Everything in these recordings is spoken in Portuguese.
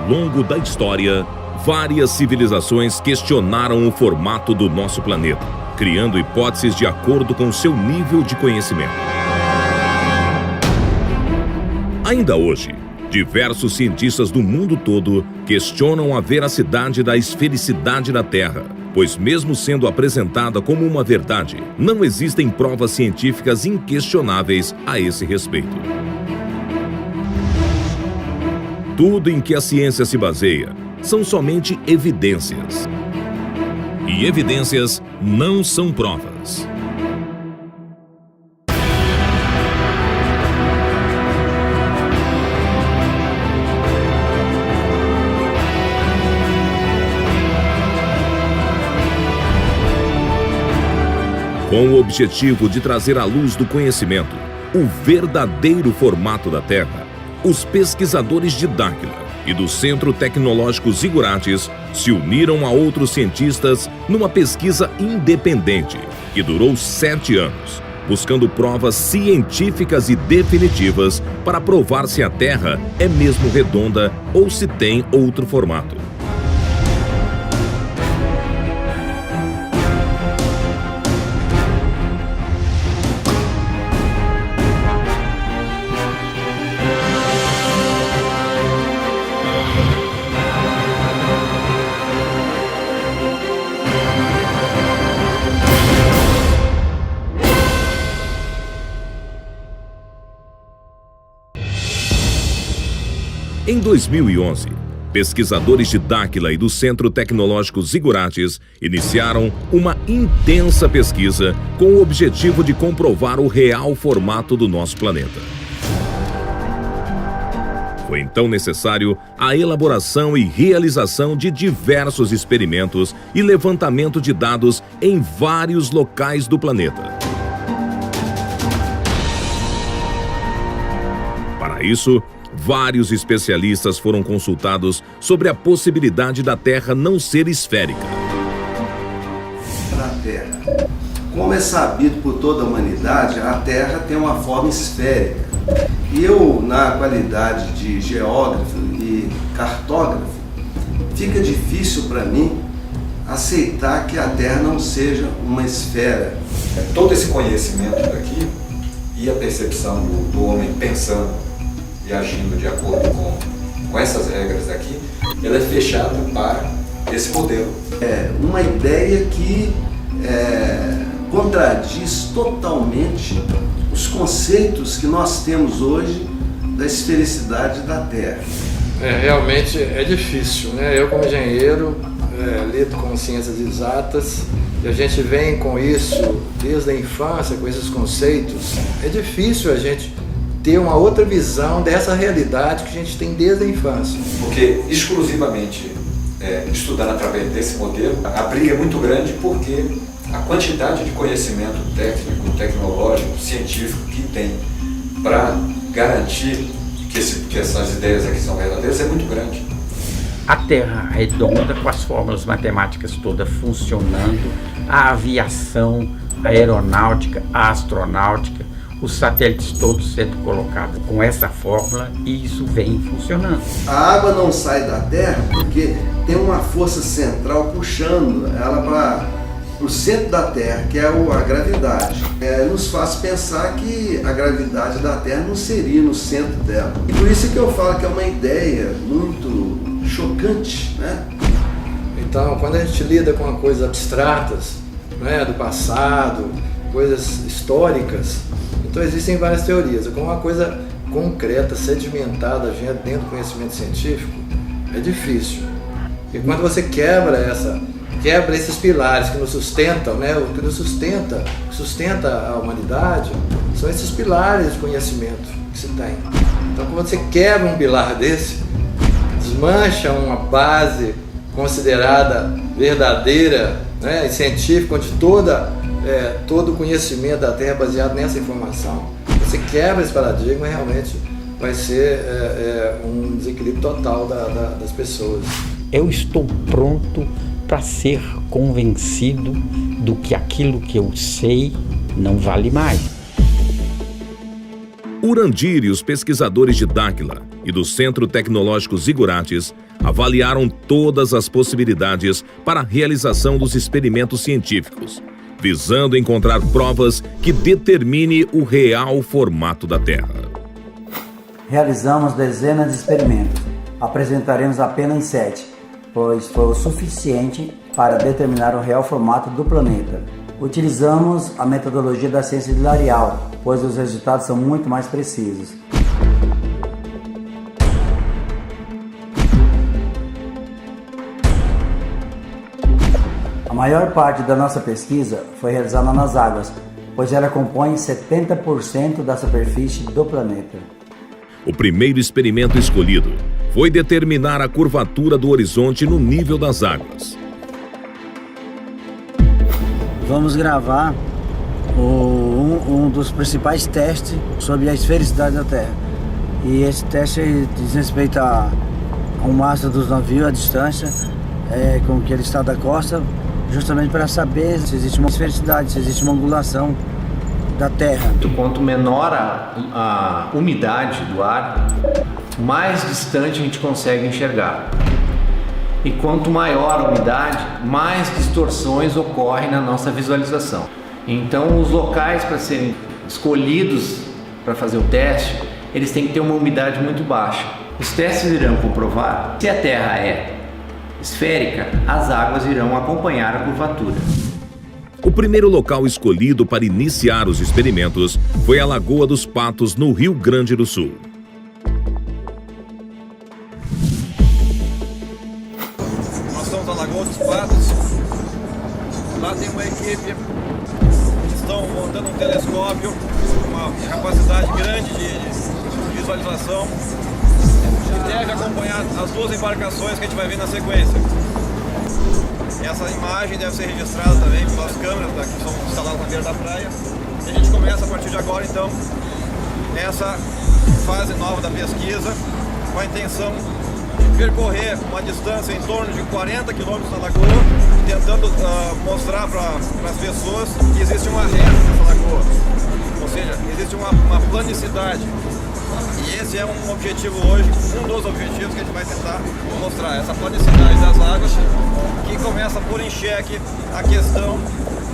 longo da história, várias civilizações questionaram o formato do nosso planeta, criando hipóteses de acordo com seu nível de conhecimento. Ainda hoje, diversos cientistas do mundo todo questionam a veracidade da esfericidade da Terra, pois mesmo sendo apresentada como uma verdade, não existem provas científicas inquestionáveis a esse respeito. Tudo em que a ciência se baseia são somente evidências. E evidências não são provas. Com o objetivo de trazer à luz do conhecimento o verdadeiro formato da Terra, os pesquisadores de Dáquila e do Centro Tecnológico Zigurates se uniram a outros cientistas numa pesquisa independente que durou 7 anos, buscando provas científicas e definitivas para provar se a Terra é mesmo redonda ou se tem outro formato. Em 2011, pesquisadores de Dáquila e do Centro Tecnológico Zigurates iniciaram uma intensa pesquisa com o objetivo de comprovar o real formato do nosso planeta. Foi então necessário a elaboração e realização de diversos experimentos e levantamento de dados em vários locais do planeta. Para isso, vários especialistas foram consultados sobre a possibilidade da Terra não ser esférica. Na Terra, como é sabido por toda a humanidade, a Terra tem uma forma esférica. E eu, na qualidade de geógrafo e cartógrafo, fica difícil para mim aceitar que a Terra não seja uma esfera. Todo esse conhecimento daqui e a percepção do homem pensando e agindo de acordo com essas regras aqui, ela é fechada para esse modelo. É uma ideia que contradiz totalmente os conceitos que nós temos hoje da esfericidade da Terra. Realmente é difícil, né? Eu, como engenheiro, lido com ciências exatas, e a gente vem com isso desde a infância, com esses conceitos. É difícil a gente ter uma outra visão dessa realidade que a gente tem desde a infância. Porque exclusivamente estudando através desse modelo, a briga é muito grande porque a quantidade de conhecimento técnico, tecnológico, científico que tem para garantir que essas ideias aqui são verdadeiras é muito grande. A Terra redonda, com as fórmulas matemáticas todas funcionando, a aviação, a aeronáutica, a astronáutica, os satélites todos sendo colocados com essa fórmula, e isso vem funcionando. A água não sai da Terra porque tem uma força central puxando ela para o centro da Terra, que é a gravidade. Nos faz pensar que a gravidade da Terra não seria no centro dela. E por isso que eu falo que é uma ideia muito chocante, né? Então, quando a gente lida com coisas abstratas, né, do passado, coisas históricas, então existem várias teorias. Com uma coisa concreta, sedimentada dentro do conhecimento científico, é difícil. E quando você quebra esses pilares que nos sustentam, né, o que nos sustenta a humanidade, são esses pilares de conhecimento que se tem. Então, quando você quebra um pilar desse, desmancha uma base considerada verdadeira, né, e científica, onde todo o conhecimento da Terra é baseado nessa informação. Você quebra esse paradigma, realmente vai ser um desequilíbrio total das pessoas. Eu estou pronto para ser convencido do que aquilo que eu sei não vale mais. Urandir e os pesquisadores de Dáquila e do Centro Tecnológico Zigurates avaliaram todas as possibilidades para a realização dos experimentos científicos, visando encontrar provas que determine o real formato da Terra. Realizamos dezenas de experimentos. Apresentaremos apenas 7, pois foi o suficiente para determinar o real formato do planeta. Utilizamos a metodologia da ciência de L'Arial, pois os resultados são muito mais precisos. A maior parte da nossa pesquisa foi realizada nas águas, pois ela compõe 70% da superfície do planeta. O primeiro experimento escolhido foi determinar a curvatura do horizonte no nível das águas. Vamos gravar um dos principais testes sobre a esfericidade da Terra. E esse teste diz respeito ao mastro dos navios, a distância com que ele está da costa, justamente para saber se existe uma esfericidade, se existe uma angulação da Terra. Quanto menor a umidade do ar, mais distante a gente consegue enxergar. E quanto maior a umidade, mais distorções ocorrem na nossa visualização. Então, os locais para serem escolhidos para fazer o teste, eles têm que ter uma umidade muito baixa. Os testes irão comprovar se a Terra é esférica, as águas irão acompanhar a curvatura. O primeiro local escolhido para iniciar os experimentos foi a Lagoa dos Patos, no Rio Grande do Sul. Nós estamos na Lagoa dos Patos. Lá tem uma equipe que estão montando um telescópio com uma capacidade grande de visualização, que deve acompanhar as duas embarcações que a gente vai ver na sequência. Essa imagem deve ser registrada também pelas câmeras que são instaladas na beira da praia. E a gente começa a partir de agora, então, essa fase nova da pesquisa, com a intenção de percorrer uma distância em torno de 40 quilômetros na lagoa, tentando mostrar para as pessoas que existe uma reta nessa lagoa, ou seja, existe uma planicidade. E esse é um objetivo hoje, um dos objetivos que a gente vai tentar mostrar, essa planicidade das águas, que começa a pôr em xeque a questão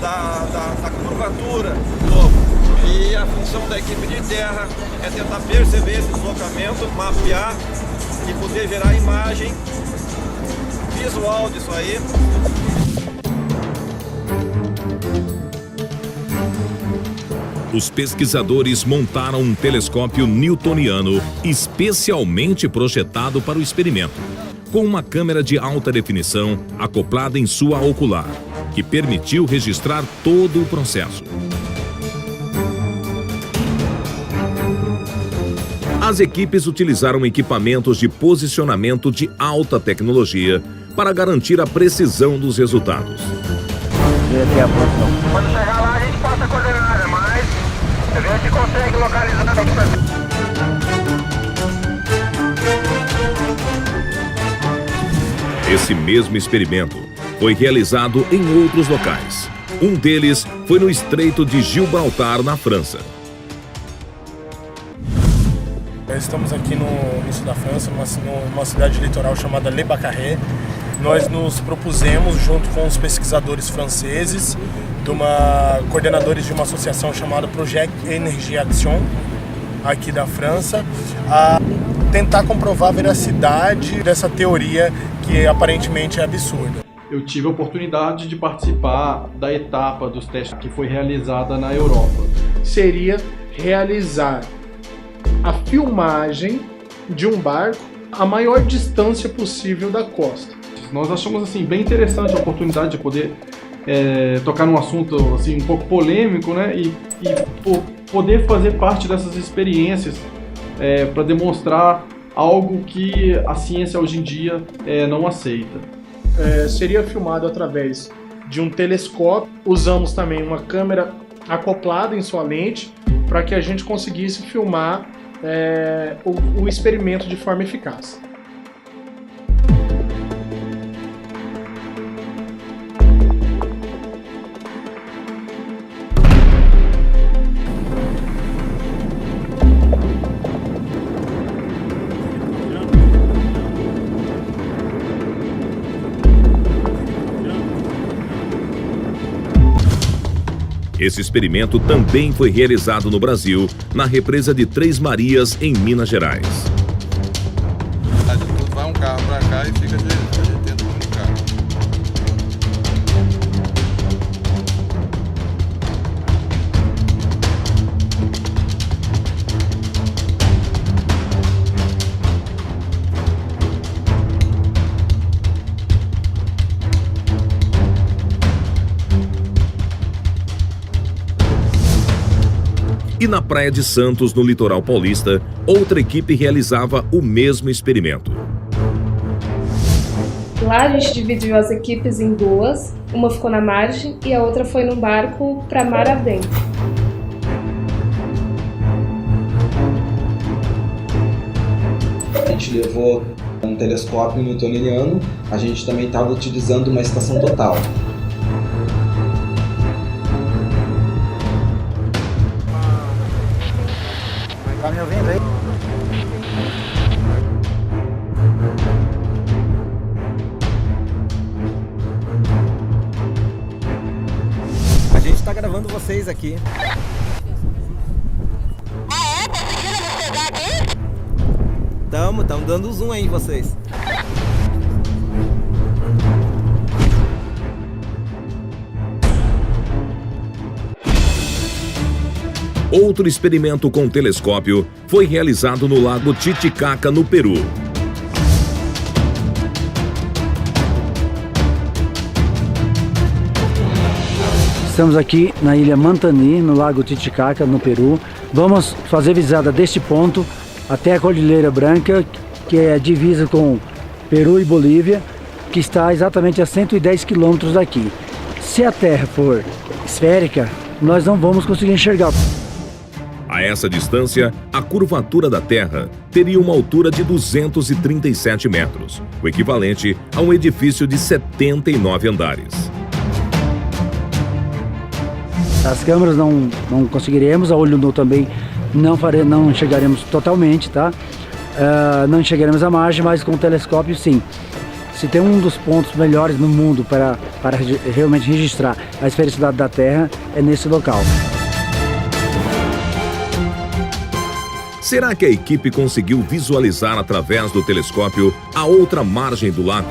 da curvatura do globo. E a função da equipe de terra é tentar perceber esse deslocamento, mapear e poder gerar imagem visual disso aí. Os pesquisadores montaram um telescópio newtoniano especialmente projetado para o experimento, com uma câmera de alta definição acoplada em sua ocular, que permitiu registrar todo o processo. As equipes utilizaram equipamentos de posicionamento de alta tecnologia para garantir a precisão dos resultados. Quando chegar lá, a gente passa a coordenada, mas a gente consegue localizar aqui. Esse mesmo experimento foi realizado em outros locais. Um deles foi no Estreito de Gibraltar, na França. Estamos aqui no sul da França, numa cidade litoral chamada Le Baccaré. Nós nos propusemos, junto com os pesquisadores franceses, coordenadores de uma associação chamada Projet Énergie Action, aqui da França, a tentar comprovar a veracidade dessa teoria que aparentemente é absurda. Eu tive a oportunidade de participar da etapa dos testes que foi realizada na Europa. Seria realizar a filmagem de um barco a maior distância possível da costa. Nós achamos assim bem interessante a oportunidade de poder tocar num assunto assim um pouco polêmico, né? E poder fazer parte dessas experiências para demonstrar algo que a ciência hoje em dia não aceita. Seria filmado através de um telescópio. Usamos também uma câmera acoplada em sua lente para que a gente conseguisse filmar o experimento de forma eficaz. Esse experimento também foi realizado no Brasil, na represa de Três Marias, em Minas Gerais. Vai um carro para cá e fica tenta comunicar. E na Praia de Santos, no litoral paulista, outra equipe realizava o mesmo experimento. Lá a gente dividiu as equipes em duas, uma ficou na margem e a outra foi num barco para mar adentro. A gente levou um telescópio newtoniano, a gente também estava utilizando uma estação total. Tá me ouvindo aí? A gente tá gravando vocês aqui. Ah, é? Conseguiram chegar aqui? Tamo dando zoom aí em vocês. Outro experimento com telescópio foi realizado no Lago Titicaca, no Peru. Estamos aqui na ilha Mantani, no Lago Titicaca, no Peru. Vamos fazer visada deste ponto até a Cordilheira Branca, que é a divisa com Peru e Bolívia, que está exatamente a 110 quilômetros daqui. Se a Terra for esférica, nós não vamos conseguir enxergar. A essa distância, a curvatura da Terra teria uma altura de 237 metros, o equivalente a um edifício de 79 andares. As câmeras não conseguiremos, a olho nu também não enxergaremos totalmente, tá? Não enxergaremos a margem, mas com o telescópio sim. Se tem um dos pontos melhores no mundo para realmente registrar a esfericidade da Terra, é nesse local. Será que a equipe conseguiu visualizar através do telescópio a outra margem do lago?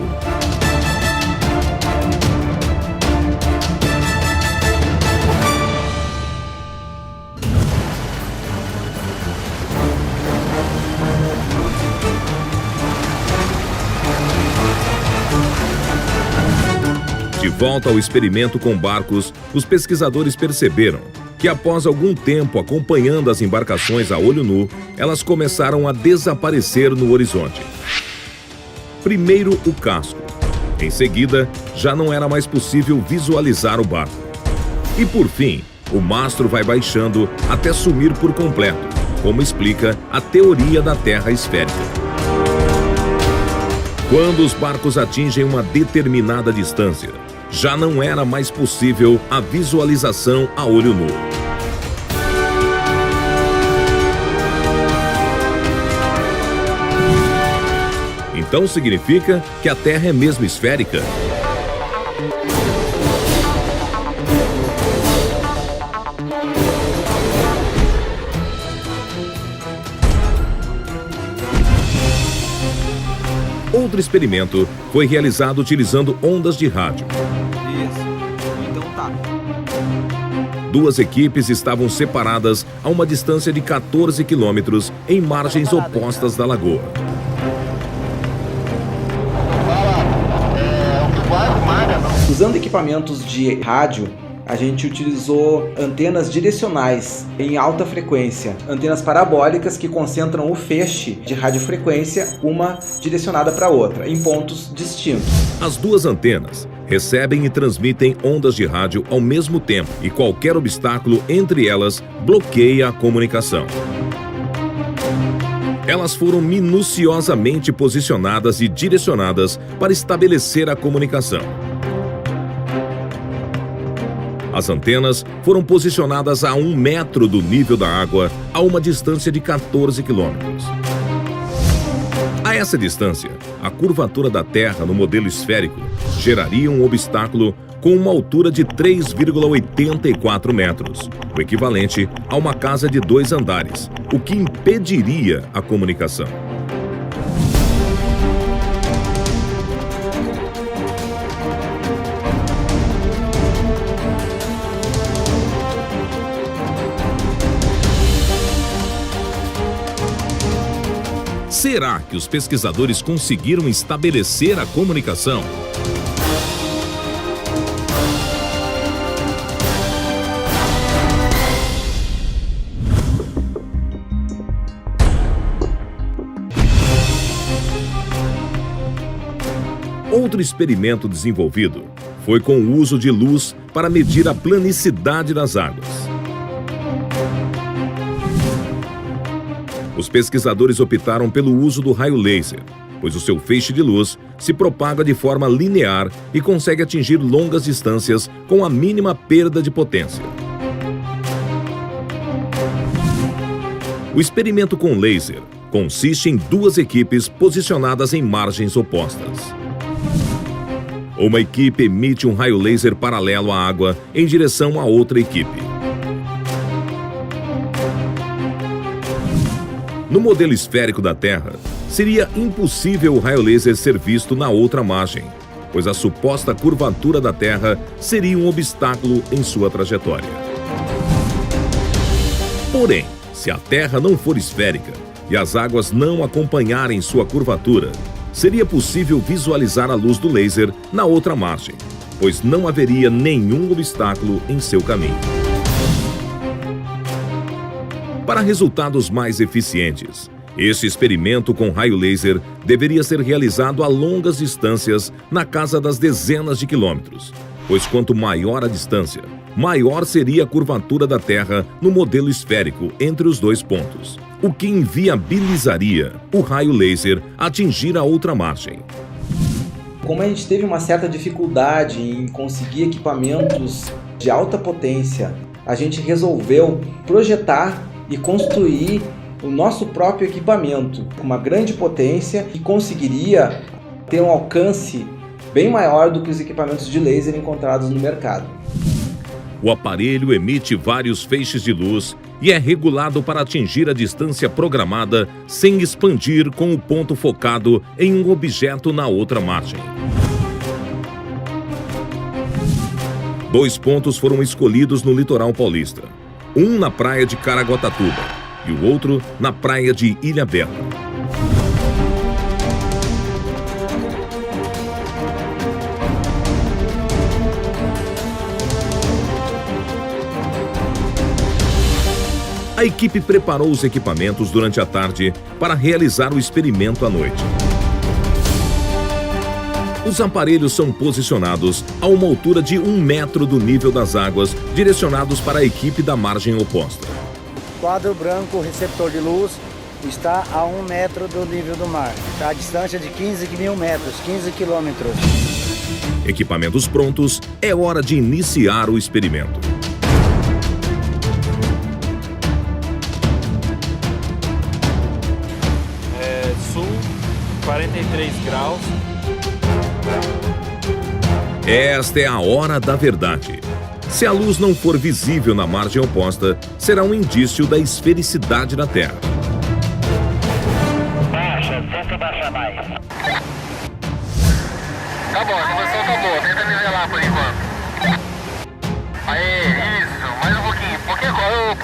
De volta ao experimento com barcos, os pesquisadores perceberam que após algum tempo acompanhando as embarcações a olho nu, elas começaram a desaparecer no horizonte. Primeiro o casco. Em seguida, já não era mais possível visualizar o barco. E por fim, o mastro vai baixando até sumir por completo, como explica a teoria da Terra esférica. Quando os barcos atingem uma determinada distância, já não era mais possível a visualização a olho nu. Então significa que a Terra é mesmo esférica? Outro experimento foi realizado utilizando ondas de rádio. Então tá. Duas equipes estavam separadas a uma distância de 14 quilômetros em margens opostas da lagoa. Usando equipamentos de rádio, a gente utilizou antenas direcionais em alta frequência, antenas parabólicas que concentram o feixe de radiofrequência, uma direcionada para a outra, em pontos distintos. As duas antenas recebem e transmitem ondas de rádio ao mesmo tempo e qualquer obstáculo entre elas bloqueia a comunicação. Elas foram minuciosamente posicionadas e direcionadas para estabelecer a comunicação. As antenas foram posicionadas a 1 metro do nível da água, a uma distância de 14 quilômetros. A essa distância, a curvatura da Terra no modelo esférico geraria um obstáculo com uma altura de 3,84 metros, o equivalente a uma casa de 2 andares, o que impediria a comunicação. Será que os pesquisadores conseguiram estabelecer a comunicação? Outro experimento desenvolvido foi com o uso de luz para medir a planicidade das águas. Os pesquisadores optaram pelo uso do raio laser, pois o seu feixe de luz se propaga de forma linear e consegue atingir longas distâncias com a mínima perda de potência. O experimento com laser consiste em 2 equipes posicionadas em margens opostas. Uma equipe emite um raio laser paralelo à água em direção à outra equipe. No modelo esférico da Terra, seria impossível o raio laser ser visto na outra margem, pois a suposta curvatura da Terra seria um obstáculo em sua trajetória. Porém, se a Terra não for esférica e as águas não acompanharem sua curvatura, seria possível visualizar a luz do laser na outra margem, pois não haveria nenhum obstáculo em seu caminho. Para resultados mais eficientes, este experimento com raio laser deveria ser realizado a longas distâncias na casa das dezenas de quilômetros, pois quanto maior a distância, maior seria a curvatura da Terra no modelo esférico entre os 2 pontos, o que inviabilizaria o raio laser atingir a outra margem. Como a gente teve uma certa dificuldade em conseguir equipamentos de alta potência, a gente resolveu projetar e construir o nosso próprio equipamento com uma grande potência que conseguiria ter um alcance bem maior do que os equipamentos de laser encontrados no mercado. O aparelho emite vários feixes de luz e é regulado para atingir a distância programada sem expandir com o ponto focado em um objeto na outra margem. 2 pontos foram escolhidos no litoral paulista. Um na praia de Caraguatatuba e o outro na praia de Ilhabela. A equipe preparou os equipamentos durante a tarde para realizar o experimento à noite. Os aparelhos são posicionados a uma altura de 1 metro do nível das águas, direcionados para a equipe da margem oposta. Quadro branco, receptor de luz, está a 1 metro do nível do mar. Está a distância de 15 mil metros, 15 quilômetros. Equipamentos prontos, é hora de iniciar o experimento. Sul, 43 graus. Esta é a hora da verdade. Se a luz não for visível na margem oposta, será um indício da esfericidade da Terra. Baixa, tenta baixar mais. Tá bom, a conversão tá boa, tenta nivelar por enquanto. Aê, isso, mais um pouquinho agora.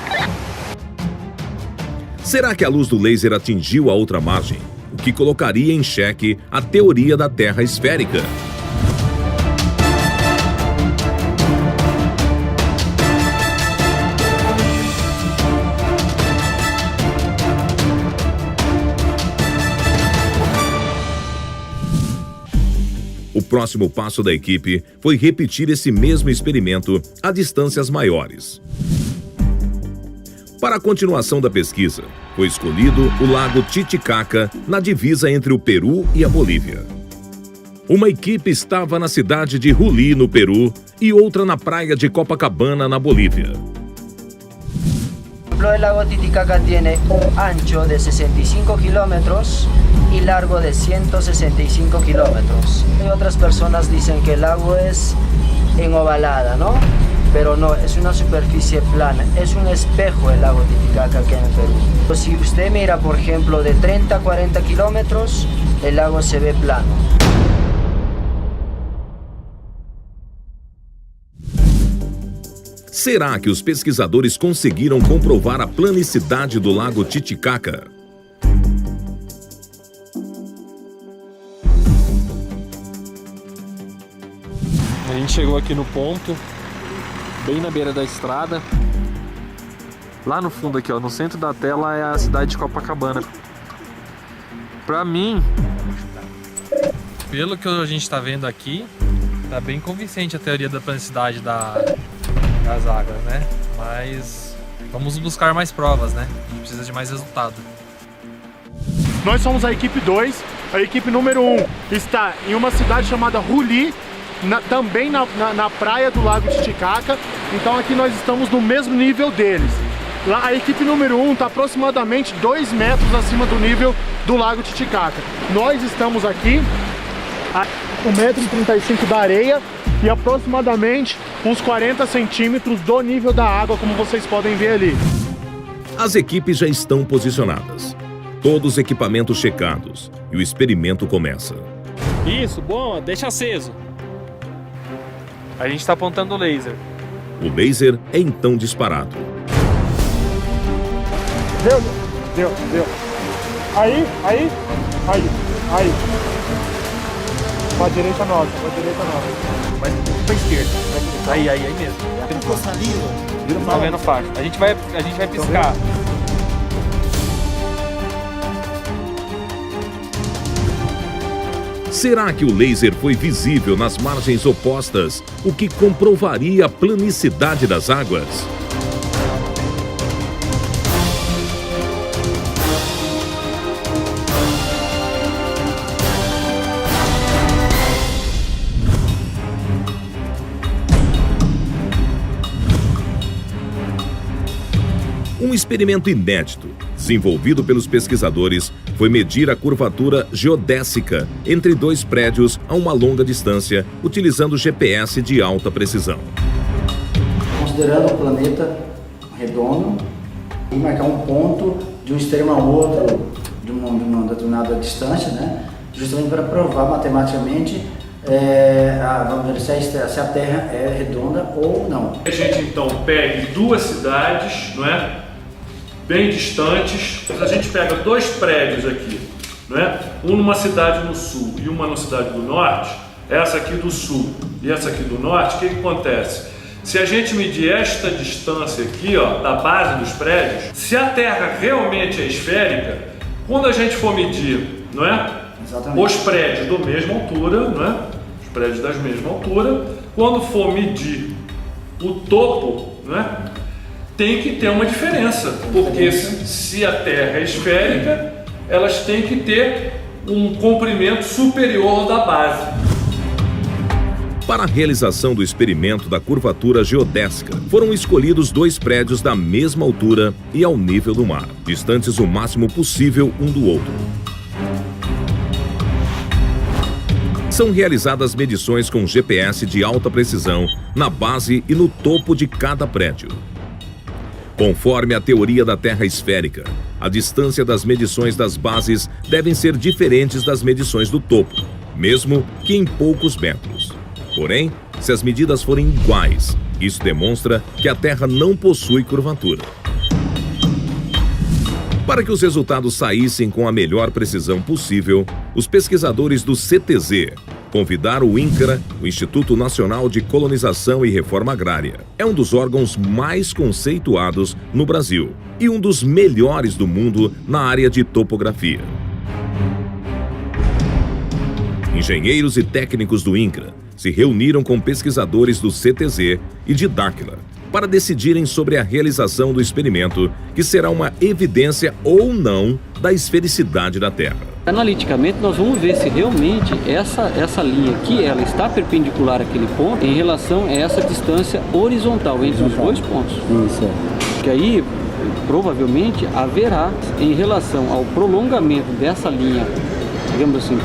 Será que a luz do laser atingiu a outra margem, o que colocaria em xeque a teoria da Terra esférica? O próximo passo da equipe foi repetir esse mesmo experimento a distâncias maiores. Para a continuação da pesquisa, foi escolhido o lago Titicaca, na divisa entre o Peru e a Bolívia. Uma equipe estava na cidade de Juli, no Peru, e outra na praia de Copacabana, na Bolívia. El lago Titicaca tiene un ancho de 65 kilómetros y largo de 165 kilómetros. Y otras personas dicen que el lago es en ovalada, ¿no? Pero no, es una superficie plana, es un espejo el lago Titicaca aquí en el Perú. Pues si usted mira, por ejemplo, de 30 a 40 kilómetros, el lago se ve plano. Será que os pesquisadores conseguiram comprovar a planicidade do lago Titicaca? A gente chegou aqui no ponto, bem na beira da estrada. Lá no fundo aqui, ó, no centro da tela é a cidade de Copacabana. Pra mim, pelo que a gente está vendo aqui, tá bem convincente a teoria da planicidade das águas, né? Mas vamos buscar mais provas, né? A gente precisa de mais resultado. Nós somos a equipe 2, a equipe número 1 está em uma cidade chamada Ruli, também na praia do lago Titicaca, então aqui nós estamos no mesmo nível deles. Lá a equipe número 1 está aproximadamente 2 metros acima do nível do lago Titicaca. Nós estamos aqui a 1,35 m da areia e aproximadamente uns 40 centímetros do nível da água, como vocês podem ver ali. As equipes já estão posicionadas, todos os equipamentos checados e o experimento começa. Isso, bom, deixa aceso. A gente está apontando o laser. O laser é então disparado. Deu. Aí. Pra direita nossa. Vai pra esquerda. Aí mesmo. Ficou saliva. Tá vendo faixa. A gente vai piscar. Será que o laser foi visível nas margens opostas, o que comprovaria a planicidade das águas? Um experimento inédito, desenvolvido pelos pesquisadores, foi medir a curvatura geodésica entre dois prédios a uma longa distância, utilizando GPS de alta precisão. Considerando o planeta redondo e marcar um ponto de um extremo ao outro de uma determinada distância, né? Justamente para provar matematicamente vamos dizer, se a Terra é redonda ou não. A gente então pegue duas cidades, não é? Bem distantes. A gente pega dois prédios aqui, não é? Um numa cidade no sul e uma na cidade do norte. Essa aqui do sul e essa aqui do norte. O que acontece? Se a gente medir esta distância aqui, ó, da base dos prédios, se a Terra realmente é esférica, quando a gente for medir, não é? Exatamente. Os prédios da mesma altura, não é? Os prédios da mesma altura, quando for medir o topo, não é? Tem que ter uma diferença, porque se a Terra é esférica, elas têm que ter um comprimento superior ao da base. Para a realização do experimento da curvatura geodésica, foram escolhidos dois prédios da mesma altura e ao nível do mar, distantes o máximo possível um do outro. São realizadas medições com GPS de alta precisão na base e no topo de cada prédio. Conforme a teoria da Terra esférica, a distância das medições das bases devem ser diferentes das medições do topo, mesmo que em poucos metros. Porém, se as medidas forem iguais, isso demonstra que a Terra não possui curvatura. Para que os resultados saíssem com a melhor precisão possível, os pesquisadores do CTZ convidaram o INCRA, o Instituto Nacional de Colonização e Reforma Agrária. É um dos órgãos mais conceituados no Brasil e um dos melhores do mundo na área de topografia. Engenheiros e técnicos do INCRA se reuniram com pesquisadores do CTZ e de Dáquila para decidirem sobre a realização do experimento, que será uma evidência ou não da esfericidade da Terra. Analiticamente, nós vamos ver se realmente essa linha aqui, ela está perpendicular àquele ponto em relação a essa distância horizontal entre os dois pontos. Isso. Que aí provavelmente haverá, em relação ao prolongamento dessa linha, digamos assim,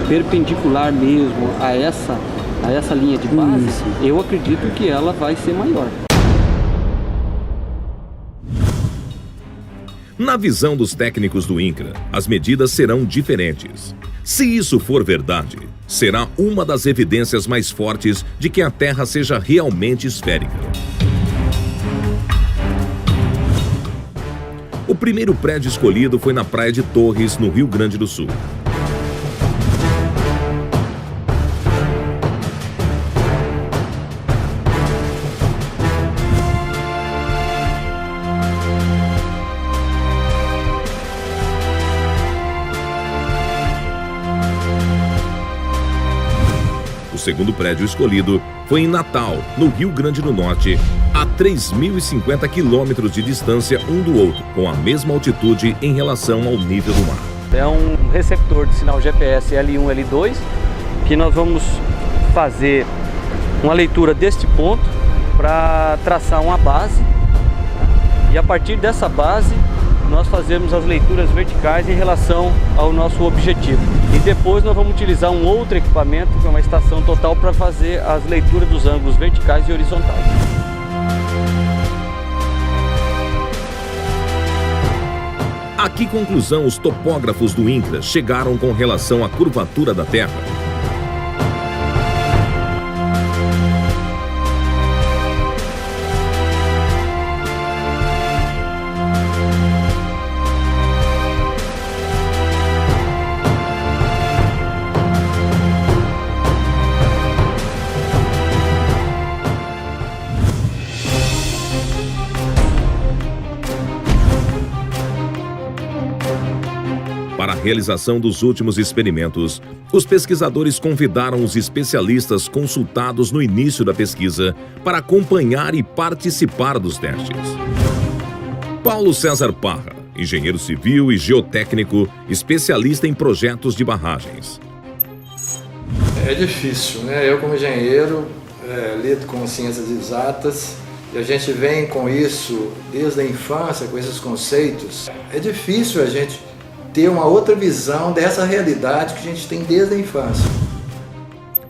perpendicular mesmo a essa linha de base, eu acredito que ela vai ser maior. Na visão dos técnicos do INCRA, as medidas serão diferentes. Se isso for verdade, será uma das evidências mais fortes de que a Terra seja realmente esférica. O primeiro prédio escolhido foi na Praia de Torres, no Rio Grande do Sul. O segundo prédio escolhido foi em Natal, no Rio Grande do Norte, a 3.050 quilômetros de distância um do outro, com a mesma altitude em relação ao nível do mar. É um receptor de sinal GPS L1, L2, que nós vamos fazer uma leitura deste ponto para traçar uma base, e a partir dessa base nós fazemos as leituras verticais em relação ao nosso objetivo. E depois nós vamos utilizar um outro equipamento, que é uma estação total, para fazer as leituras dos ângulos verticais e horizontais. A que conclusão os topógrafos do INCRA chegaram com relação à curvatura da Terra? Para a realização dos últimos experimentos, os pesquisadores convidaram os especialistas consultados no início da pesquisa para acompanhar e participar dos testes. Paulo César Parra, engenheiro civil e geotécnico, especialista em projetos de barragens. É difícil, né? Eu como engenheiro lido com ciências exatas e a gente vem com isso desde a infância, com esses conceitos. É difícil a gente ter uma outra visão dessa realidade que a gente tem desde a infância.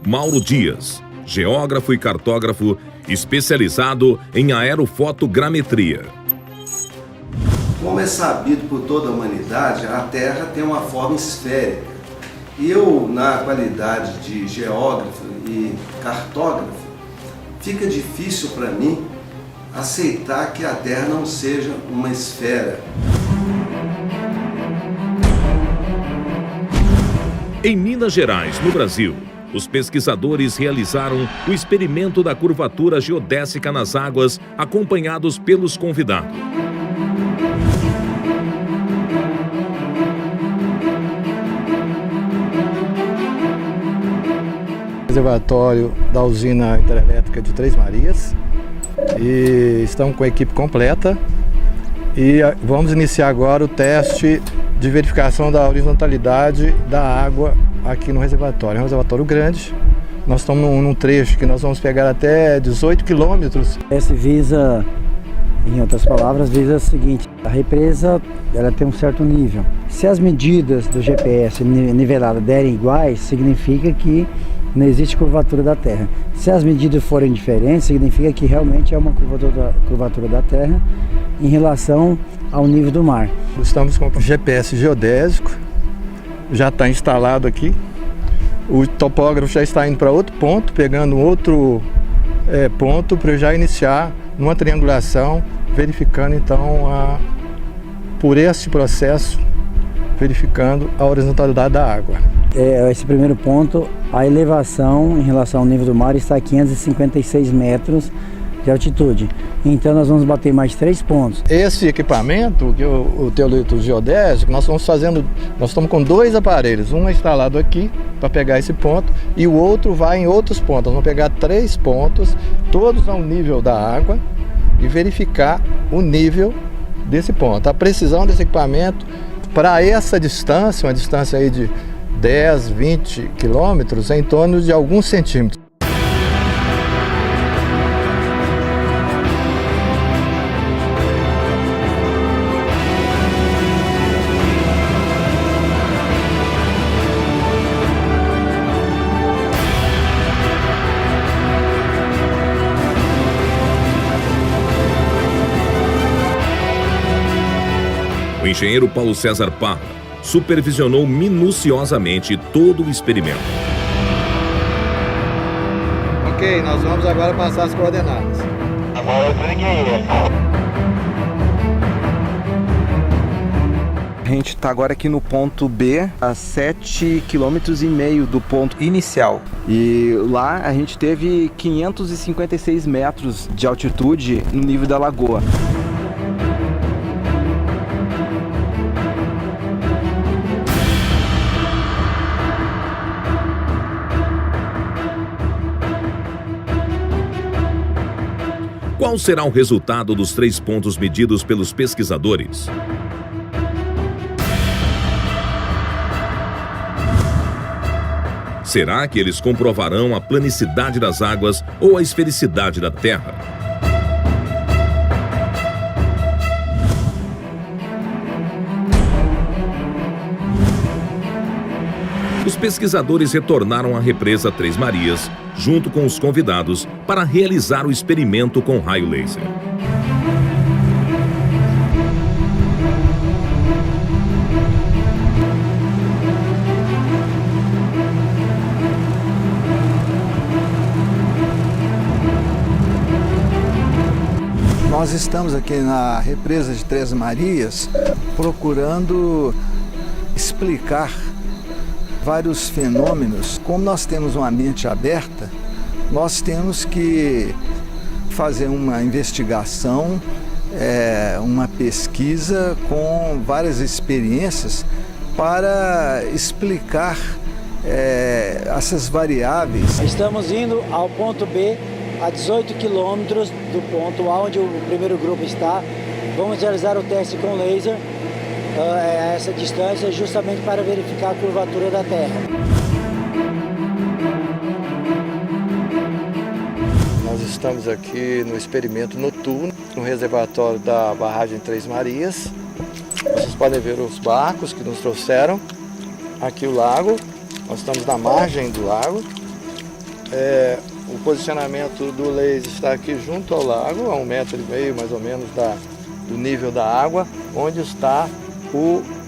Mauro Dias, geógrafo e cartógrafo, especializado em aerofotogrametria. Como é sabido por toda a humanidade, a Terra tem uma forma esférica. E eu, na qualidade de geógrafo e cartógrafo, fica difícil para mim aceitar que a Terra não seja uma esfera. Em Minas Gerais, no Brasil, os pesquisadores realizaram o experimento da curvatura geodésica nas águas, acompanhados pelos convidados. Reservatório da usina hidrelétrica de Três Marias e estamos com a equipe completa e vamos iniciar agora o teste de verificação da horizontalidade da água aqui no reservatório. É um reservatório grande, nós estamos num trecho que nós vamos pegar até 18 quilômetros. Esse visa, em outras palavras, visa o seguinte: a represa ela tem um certo nível. Se as medidas do GPS nivelado derem iguais, significa que não existe curvatura da Terra. Se as medidas forem diferentes, significa que realmente é uma curvatura da Terra em relação ao nível do mar. Estamos com o GPS geodésico, já está instalado aqui. O topógrafo já está indo para outro ponto, pegando outro ponto para já iniciar numa triangulação, verificando então por esse processo, verificando a horizontalidade da água. Esse primeiro ponto, a elevação em relação ao nível do mar está a 556 metros de altitude. Então nós vamos bater mais 3 pontos. Esse equipamento, que o teolito geodésico, nós estamos com 2 aparelhos. Um é instalado aqui para pegar esse ponto e o outro vai em outros pontos. Nós vamos pegar 3 pontos, todos ao nível da água, e verificar o nível desse ponto. A precisão desse equipamento para essa distância, uma distância aí de 10, 20 quilômetros, é em torno de alguns centímetros. O engenheiro Paulo César Parra supervisionou minuciosamente todo o experimento. Ok, nós vamos agora passar as coordenadas. Agora eu liguei. A gente está agora aqui no ponto B, a 7,5 km do ponto inicial. E lá a gente teve 556 metros de altitude no nível da lagoa. Qual será o resultado dos 3 pontos medidos pelos pesquisadores? Será que eles comprovarão a planicidade das águas ou a esfericidade da Terra? Os pesquisadores retornaram à represa Três Marias, junto com os convidados, para realizar o experimento com raio laser. Nós estamos aqui na represa de Três Marias procurando explicar vários fenômenos. Como nós temos uma mente aberta, nós temos que fazer uma investigação, uma pesquisa com várias experiências para explicar essas variáveis. Estamos indo ao ponto B, a 18 quilômetros do ponto onde o primeiro grupo está. Vamos realizar o teste com laser a essa distância, justamente para verificar a curvatura da Terra. Nós estamos aqui no experimento noturno, no reservatório da barragem Três Marias. Vocês podem ver os barcos que nos trouxeram. Aqui o lago, nós estamos na margem do lago. O posicionamento do laser está aqui junto ao lago, a 1,5 metro mais ou menos do nível da água, onde está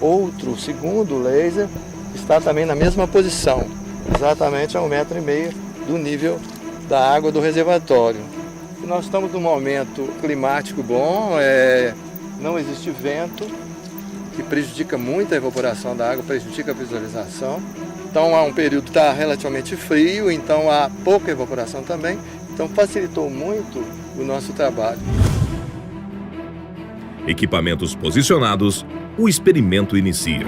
o segundo laser, está também na mesma posição, exatamente a 1,5 metro do nível da água do reservatório. E nós estamos num momento climático bom, não existe vento, que prejudica muito a evaporação da água, prejudica a visualização. Então há um período que está relativamente frio, então há pouca evaporação também, então facilitou muito o nosso trabalho. Equipamentos posicionados, o experimento inicia.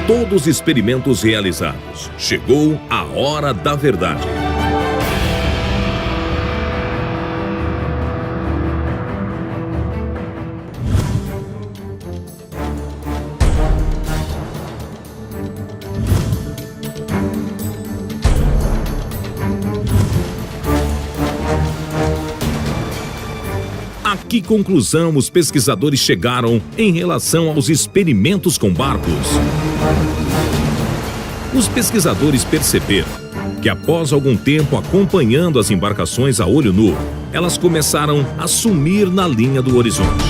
Todos os experimentos realizados. Chegou a hora da verdade. A que conclusão os pesquisadores chegaram em relação aos experimentos com barcos? Os pesquisadores perceberam que após algum tempo acompanhando as embarcações a olho nu, elas começaram a sumir na linha do horizonte.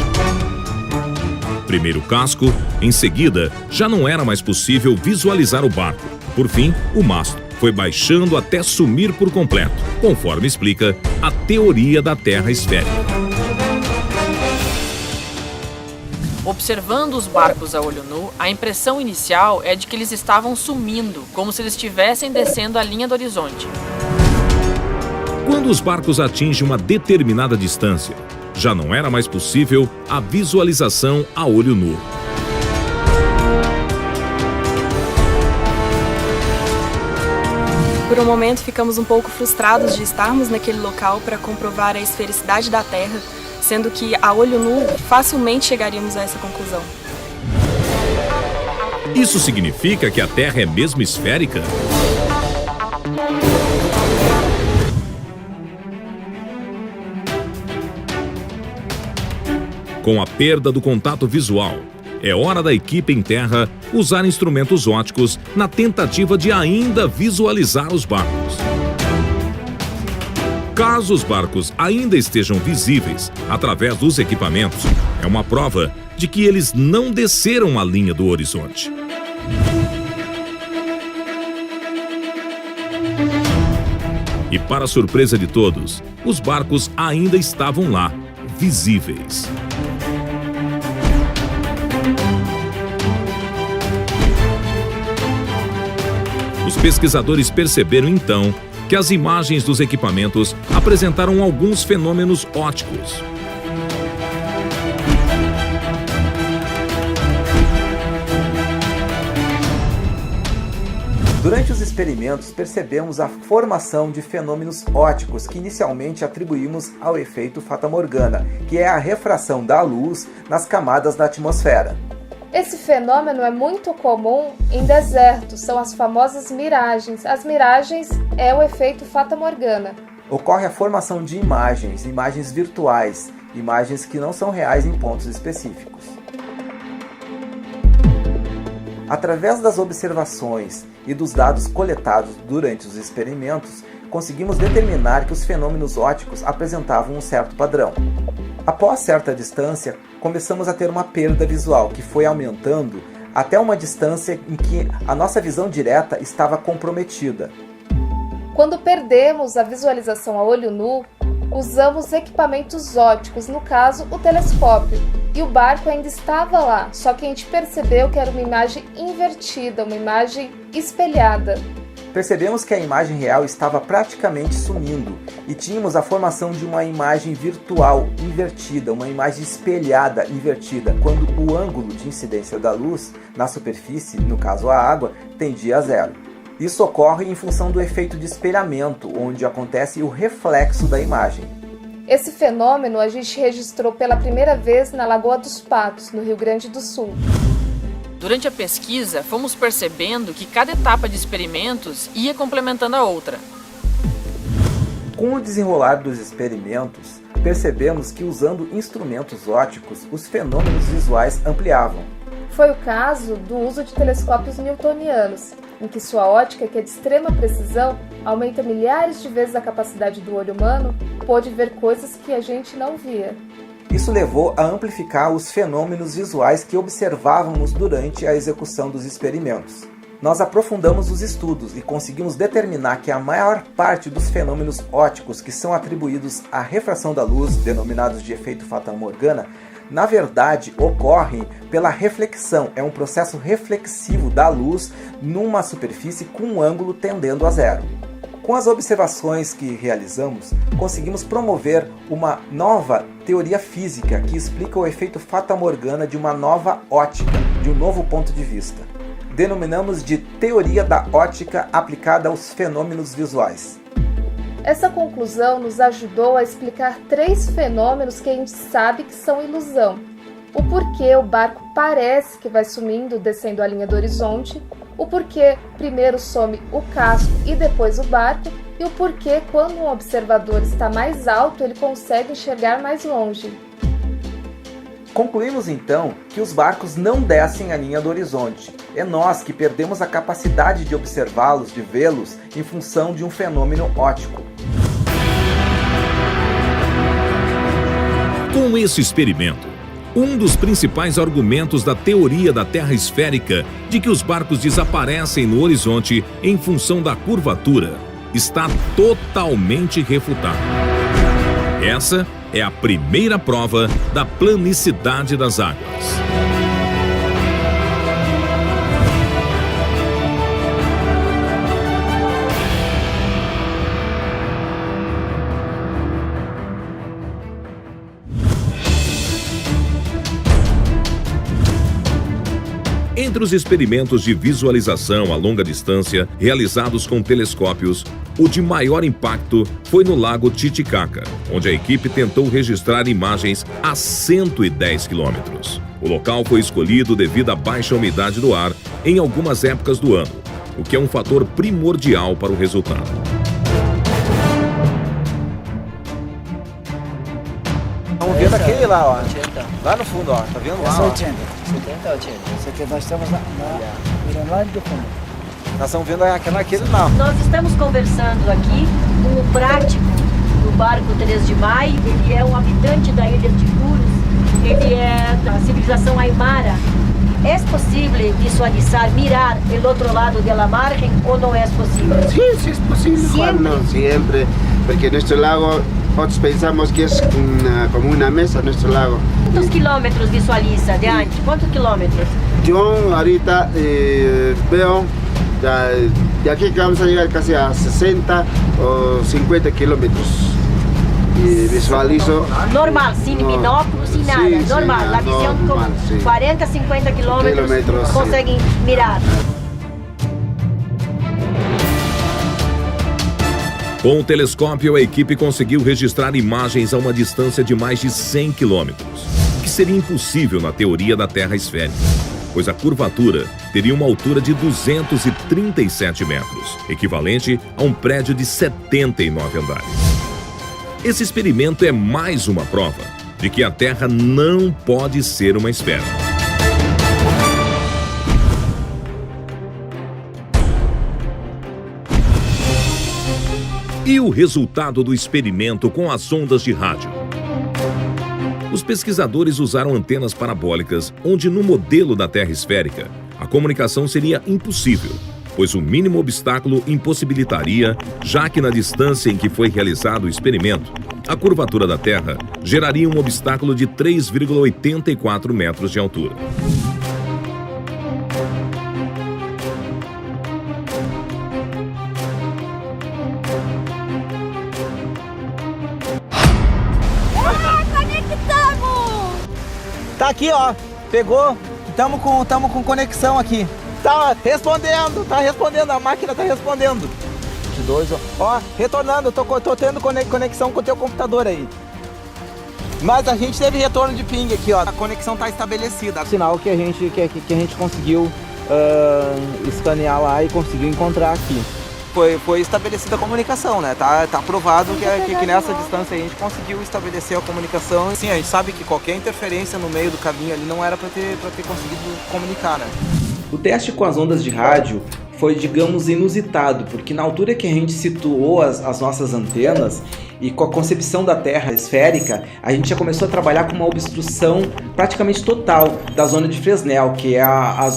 Primeiro o casco, em seguida, já não era mais possível visualizar o barco. Por fim, o mastro foi baixando até sumir por completo, conforme explica a teoria da Terra esférica. Observando os barcos a olho nu, a impressão inicial é de que eles estavam sumindo, como se eles estivessem descendo a linha do horizonte. Quando os barcos atingem uma determinada distância, já não era mais possível a visualização a olho nu. Por um momento ficamos um pouco frustrados de estarmos naquele local para comprovar a esfericidade da Terra, sendo que a olho nu facilmente chegaríamos a essa conclusão. Isso significa que a Terra é mesmo esférica? Com a perda do contato visual, é hora da equipe em terra usar instrumentos ópticos na tentativa de ainda visualizar os barcos. Caso os barcos ainda estejam visíveis através dos equipamentos, é uma prova de que eles não desceram a linha do horizonte. E para surpresa de todos, os barcos ainda estavam lá, visíveis. Os pesquisadores perceberam então que as imagens dos equipamentos apresentaram alguns fenômenos ópticos. Durante os experimentos, percebemos a formação de fenômenos ópticos que inicialmente atribuímos ao efeito fatamorgana, que é a refração da luz nas camadas da atmosfera. Esse fenômeno é muito comum em desertos, são as famosas miragens. As miragens é o efeito fatamorgana. Ocorre a formação de imagens virtuais, imagens que não são reais em pontos específicos. Através das observações e dos dados coletados durante os experimentos, conseguimos determinar que os fenômenos ópticos apresentavam um certo padrão. Após certa distância, começamos a ter uma perda visual, que foi aumentando até uma distância em que a nossa visão direta estava comprometida. Quando perdemos a visualização a olho nu, usamos equipamentos ópticos, no caso o telescópio, e o barco ainda estava lá, só que a gente percebeu que era uma imagem invertida, uma imagem espelhada. Percebemos que a imagem real estava praticamente sumindo e tínhamos a formação de uma imagem virtual invertida, uma imagem espelhada invertida, quando o ângulo de incidência da luz na superfície, no caso a água, tendia a zero. Isso ocorre em função do efeito de espelhamento, onde acontece o reflexo da imagem. Esse fenômeno a gente registrou pela primeira vez na Lagoa dos Patos, no Rio Grande do Sul. Durante a pesquisa, fomos percebendo que cada etapa de experimentos ia complementando a outra. Com o desenrolar dos experimentos, percebemos que usando instrumentos ópticos, os fenômenos visuais ampliavam. Foi o caso do uso de telescópios newtonianos, em que sua ótica, que é de extrema precisão, aumenta milhares de vezes a capacidade do olho humano, pôde ver coisas que a gente não via. Isso levou a amplificar os fenômenos visuais que observávamos durante a execução dos experimentos. Nós aprofundamos os estudos e conseguimos determinar que a maior parte dos fenômenos ópticos que são atribuídos à refração da luz, denominados de efeito fatamorgana, na verdade ocorrem pela reflexão. É um processo reflexivo da luz numa superfície com um ângulo tendendo a zero. Com as observações que realizamos, conseguimos promover uma nova teoria física que explica o efeito fatamorgana de uma nova ótica, de um novo ponto de vista. Denominamos de teoria da ótica aplicada aos fenômenos visuais. Essa conclusão nos ajudou a explicar 3 fenômenos que a gente sabe que são ilusão. O porquê o barco parece que vai sumindo, descendo a linha do horizonte, o porquê primeiro some o casco e depois o barco, e o porquê quando um observador está mais alto ele consegue enxergar mais longe. Concluímos então que os barcos não descem a linha do horizonte. É nós que perdemos a capacidade de observá-los, de vê-los, em função de um fenômeno óptico. Com esse experimento, um dos principais argumentos da teoria da Terra esférica de que os barcos desaparecem no horizonte em função da curvatura está totalmente refutado. Essa é a primeira prova da planicidade das águas. Entre os experimentos de visualização a longa distância realizados com telescópios, o de maior impacto foi no Lago Titicaca, onde a equipe tentou registrar imagens a 110 quilômetros. O local foi escolhido devido à baixa umidade do ar em algumas épocas do ano, o que é um fator primordial para o resultado. Estamos vendo aquele lá, ó. Lá no fundo, ó. Tá vendo lá? Essa Ó. 80. 70, 80. Esse aqui nós estamos mirando lá do fundo. Nós estamos vendo aquele lá. Nós estamos conversando aqui com o prático do barco 3 de Maio. Ele é um habitante da ilha de Puros. Ele é da civilização Aymara. É possível visualizar, mirar o outro lado da margem ou não é possível? Sí, sí es posible, Juan, no, siempre, porque nuestro lago, nosotros pensamos que es como una mesa nuestro lago. Quantos quilômetros visualiza de antes? Quantos quilômetros? Yo ahorita veo de aquí que vamos a llegar casi a 60 o 50 kilómetros. E visualizo... Normal, sem binóculos, sem nada, sim, normal. sim, A visão normal, com sim. 40, 50 quilômetros sim. conseguem mirar. Com o telescópio, a equipe conseguiu registrar imagens a uma distância de mais de 100 quilômetros, o que seria impossível na teoria da Terra esférica, pois a curvatura teria uma altura de 237 metros, equivalente a um prédio de 79 andares. Esse experimento é mais uma prova de que a Terra não pode ser uma esfera. E o resultado do experimento com as ondas de rádio? Os pesquisadores usaram antenas parabólicas, onde no modelo da Terra esférica, a comunicação seria impossível, pois o mínimo obstáculo impossibilitaria, já que na distância em que foi realizado o experimento, a curvatura da Terra geraria um obstáculo de 3,84 metros de altura. Tá aqui, ó. Pegou. Tamo com conexão aqui. Tá respondendo, a máquina tá respondendo. 22, ó, retornando, tô tendo conexão com o teu computador aí. Mas a gente teve retorno de ping aqui, ó. A conexão tá estabelecida. Sinal que a gente conseguiu escanear lá e conseguiu encontrar aqui. Foi estabelecida a comunicação, né? Tá provado que nessa distância a gente conseguiu estabelecer a comunicação. Sim, a gente sabe que qualquer interferência no meio do caminho ali não era para ter conseguido comunicar, né? O teste com as ondas de rádio foi, digamos, inusitado, porque na altura que a gente situou as nossas antenas e com a concepção da Terra esférica, a gente já começou a trabalhar com uma obstrução praticamente total da zona de Fresnel, que é a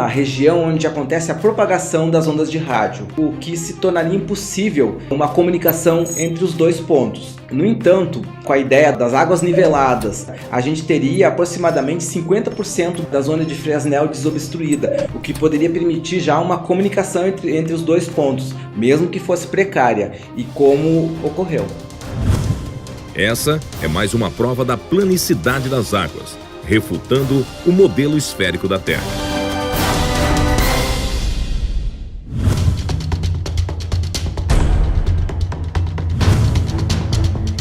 região onde acontece a propagação das ondas de rádio, o que se tornaria impossível uma comunicação entre os dois pontos. No entanto, com a ideia das águas niveladas, a gente teria aproximadamente 50% da zona de Fresnel desobstruída, o que poderia permitir já uma comunicação entre os dois pontos, mesmo que fosse precária, e como ocorreu. Essa é mais uma prova da planicidade das águas, refutando o modelo esférico da Terra.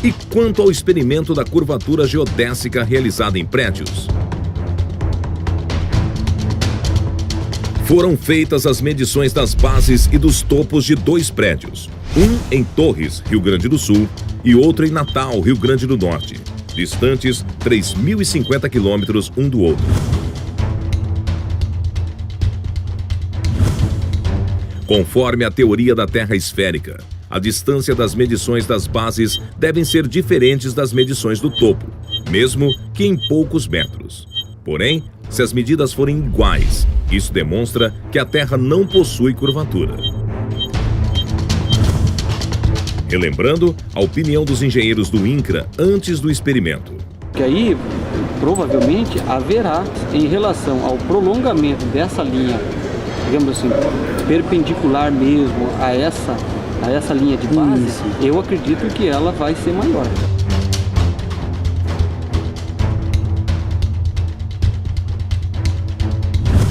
E quanto ao experimento da curvatura geodésica realizada em prédios? Foram feitas as medições das bases e dos topos de 2 prédios, um em Torres, Rio Grande do Sul, e outro em Natal, Rio Grande do Norte, distantes 3.050 quilômetros um do outro. Conforme a teoria da Terra esférica, a distância das medições das bases devem ser diferentes das medições do topo, mesmo que em poucos metros. Porém, se as medidas forem iguais, isso demonstra que a Terra não possui curvatura. Relembrando a opinião dos engenheiros do INCRA antes do experimento. Que aí, provavelmente, haverá, em relação ao prolongamento dessa linha, digamos assim, perpendicular mesmo a essa linha de base, eu acredito que ela vai ser maior.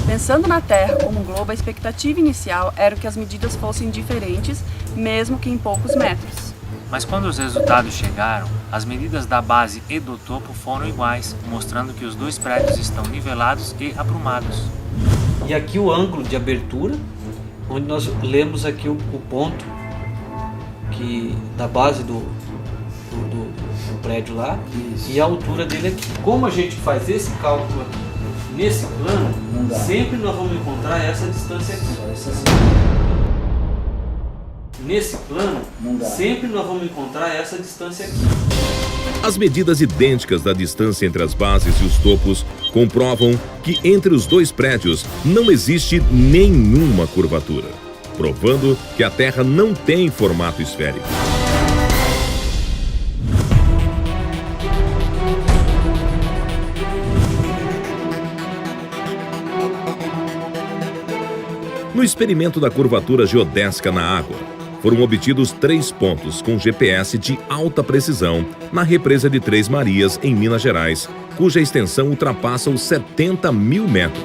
Pensando na Terra como um globo, a expectativa inicial era que as medidas fossem diferentes, mesmo que em poucos metros. Mas quando os resultados chegaram, as medidas da base e do topo foram iguais, mostrando que os 2 prédios estão nivelados e aprumados. E aqui o ângulo de abertura, onde nós lemos aqui o ponto que, da base do prédio lá. Isso. E a altura dele aqui. Como a gente faz esse cálculo aqui nesse plano, sempre nós vamos encontrar essa distância aqui. Nesse plano, sempre nós vamos encontrar essa distância aqui. As medidas idênticas da distância entre as bases e os topos comprovam que entre os dois prédios não existe nenhuma curvatura, provando que a Terra não tem formato esférico. No experimento da curvatura geodésica na água, foram obtidos 3 pontos com GPS de alta precisão na represa de Três Marias, em Minas Gerais, cuja extensão ultrapassa os 70 mil metros.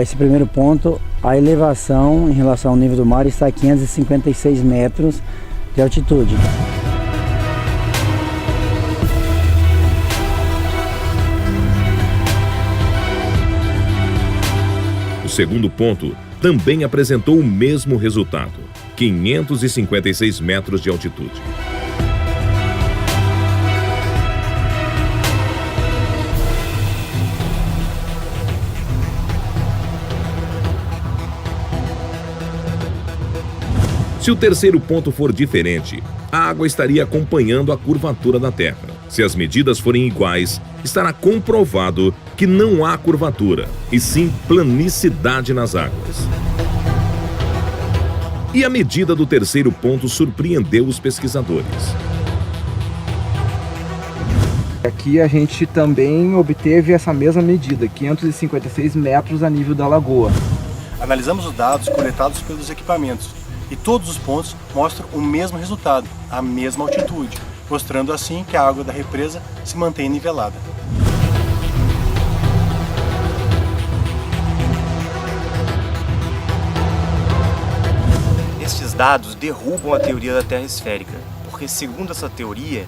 Esse primeiro ponto, a elevação em relação ao nível do mar está a 556 metros de altitude. O segundo ponto também apresentou o mesmo resultado, 556 metros de altitude. Se o terceiro ponto for diferente, a água estaria acompanhando a curvatura da Terra. Se as medidas forem iguais, estará comprovado que não há curvatura, e sim planicidade nas águas. E a medida do terceiro ponto surpreendeu os pesquisadores. Aqui a gente também obteve essa mesma medida, 556 metros a nível da lagoa. Analisamos os dados coletados pelos equipamentos e todos os pontos mostram o mesmo resultado, a mesma altitude, mostrando assim que a água da represa se mantém nivelada. Estes dados derrubam a teoria da Terra esférica, porque segundo essa teoria,